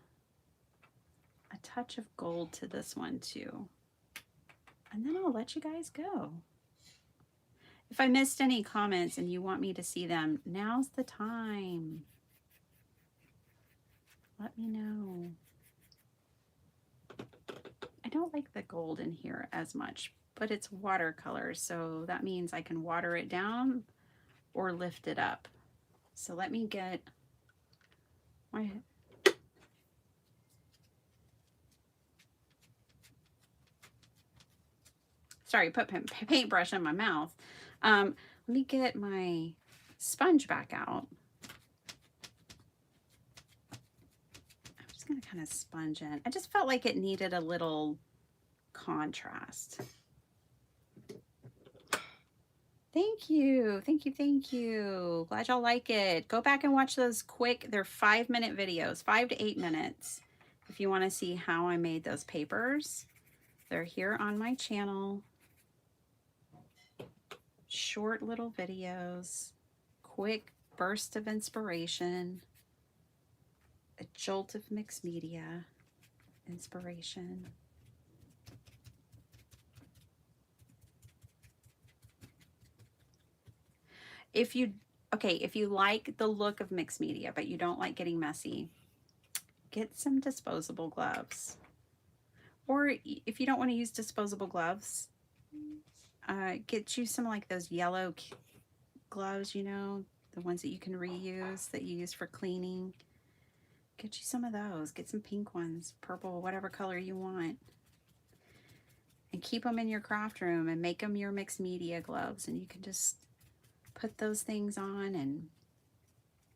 A: a touch of gold to this one too. And then I'll let you guys go. If I missed any comments and you want me to see them, now's the time. Let me know. I don't like the gold in here as much, but it's watercolor, so that means I can water it down or lift it up. So let me get my... Sorry, put paintbrush in my mouth. Let me get my sponge back out. I'm just gonna kind of sponge in. I just felt like it needed a little contrast. Thank you, thank you, thank you. Glad y'all like it. Go back and watch those quick, they're 5-minute videos, 5 to 8 minutes. If you wanna see how I made those papers, they're here on my channel. Short little videos, quick burst of inspiration, a jolt of mixed media inspiration. If you like the look of mixed media, but you don't like getting messy, get some disposable gloves. Or if you don't want to use disposable gloves, get you some like those yellow gloves, you know, the ones that you can reuse that you use for cleaning. Get you some of those. Get some pink ones, purple, whatever color you want. And keep them in your craft room and make them your mixed media gloves. And you can just put those things on and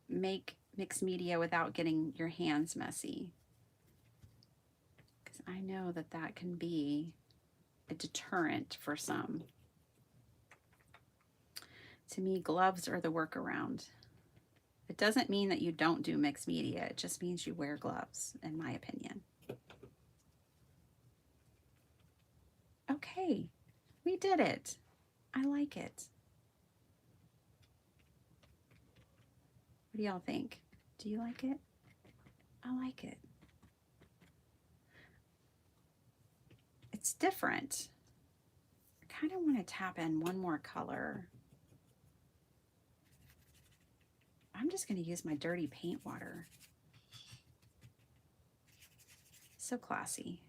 A: make mixed media without getting your hands messy. Because I know that that can be a deterrent for some. To me, gloves are the workaround. It doesn't mean that you don't do mixed media. It just means you wear gloves, in my opinion. Okay, we did it. I like it. What do y'all think? Do you like it? I like it. It's different. I kind of want to tap in one more color. I'm just going to use my dirty paint water. So classy.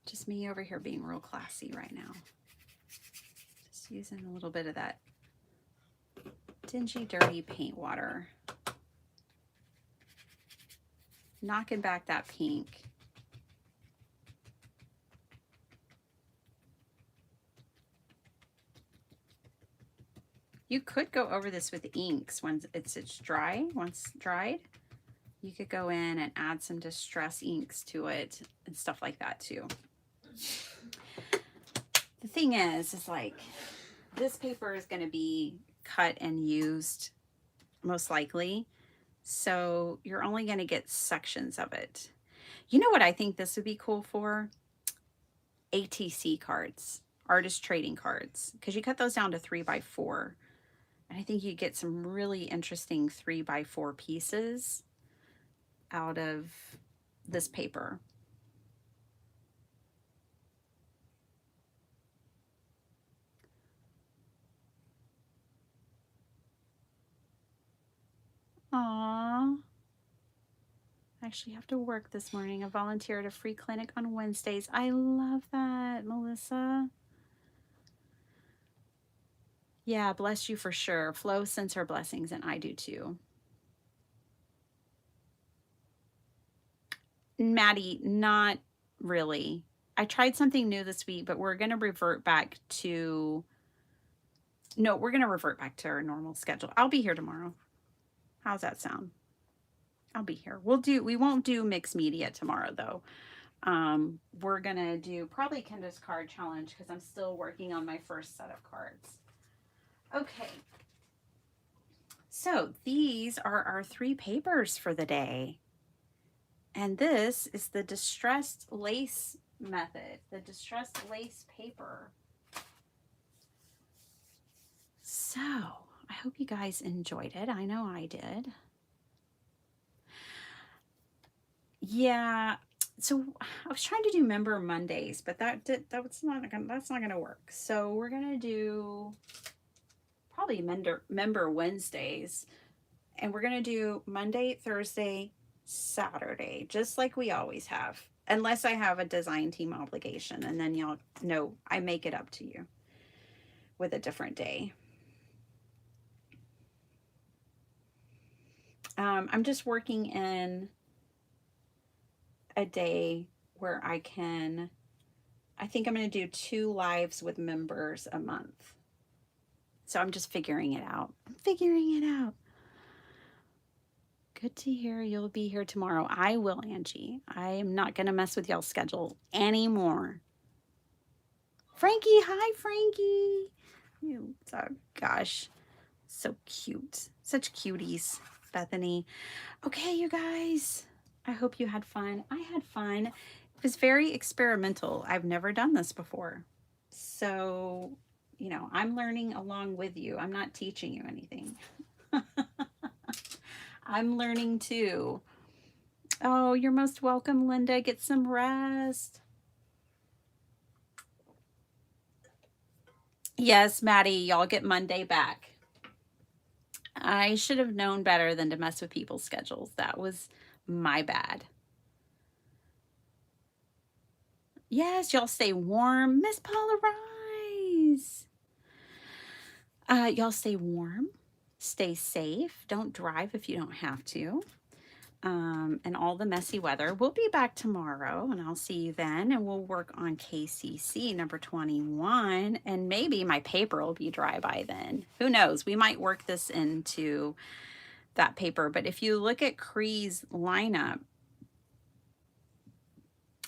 A: Just me over here being real classy right now. Just using a little bit of that dingy, dirty paint water. Knocking back that pink. You could go over this with inks once it's dry. Once dried, you could go in and add some distress inks to it and stuff like that too. The thing is like this paper is going to be cut and used most likely. So you're only going to get sections of it. You know what I think this would be cool for? ATC cards, artist trading cards, because you cut those down to 3x4. And I think you get some really interesting 3x4 pieces out of this paper. Aww. I actually have to work this morning. I volunteer at a free clinic on Wednesdays. I love that, Melissa. Yeah, bless you for sure. Flo sends her blessings, and I do too. Maddie, not really. I tried something new this week, but we're going to revert back to... No, we're going to revert back to our normal schedule. I'll be here tomorrow. How's that sound? I'll be here. We won't do mixed media tomorrow though. We're going to do probably Kenda's card challenge because I'm still working on my first set of cards. Okay. So these are our 3 papers for the day. And this is the distressed lace method, the distressed lace paper. So I hope you guys enjoyed it. I know I did. Yeah. So I was trying to do member Mondays, but that's not gonna work. So we're gonna do probably member Wednesdays, and we're gonna do Monday, Thursday, Saturday, just like we always have, unless I have a design team obligation, and then y'all know I make it up to you with a different day. I'm just working in a day where I think I'm going to do 2 lives with members a month. So I'm just figuring it out. I'm figuring it out. Good to hear you'll be here tomorrow. I will, Angie. I am not going to mess with y'all's schedule anymore. Frankie, hi, Frankie. Oh, gosh. So cute. Such cuties, Bethany. Okay, you guys. I hope you had fun. I had fun. It was very experimental. I've never done this before. So, you know, I'm learning along with you. I'm not teaching you anything. I'm learning too. Oh, you're most welcome, Linda. Get some rest. Yes, Maddie, y'all get Monday back. I should have known better than to mess with people's schedules. That was my bad. Yes, y'all stay warm. Miss Paula Rise. Y'all stay warm. Stay safe. Don't drive if you don't have to. And all the messy weather. We'll be back tomorrow, and I'll see you then, and we'll work on KCC number 21, and maybe my paper will be dry by then. Who knows? We might work this into that paper. But if you look at Cree's lineup,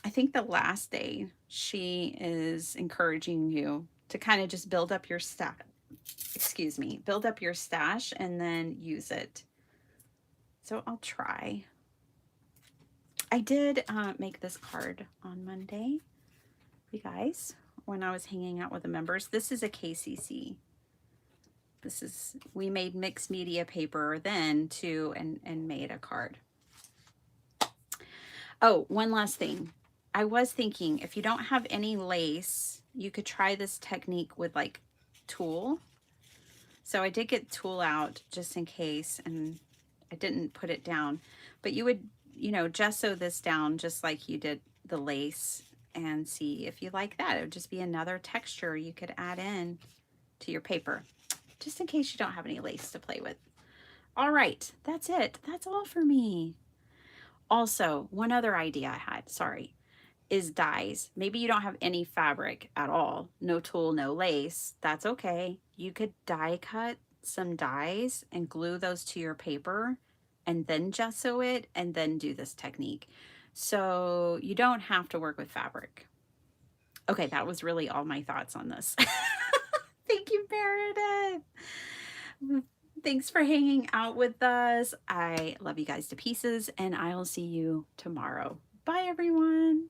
A: I think the last day she is encouraging you to kind of just build up your stash. Excuse me, build up your stash and then use it. So I'll try. I did make this card on Monday, you guys, when I was hanging out with the members. This is a KCC. We made mixed media paper then too, and made a card. Oh, one last thing. I was thinking if you don't have any lace, you could try this technique with like tulle. So I did get tulle out just in case, and I didn't put it down. But you would, you know, gesso this down just like you did the lace and see if you like that. It would just be another texture you could add in to your paper, just in case you don't have any lace to play with. All right, that's it. That's all for me. Also, one other idea I had, sorry, is dyes. Maybe you don't have any fabric at all, no tulle, no lace. That's okay. You could die cut some dies and glue those to your paper and then gesso it and then do this technique. So you don't have to work with fabric. Okay, that was really all my thoughts on this. Thank you, Meredith. Thanks for hanging out with us. I love you guys to pieces, and I will see you tomorrow. Bye, everyone.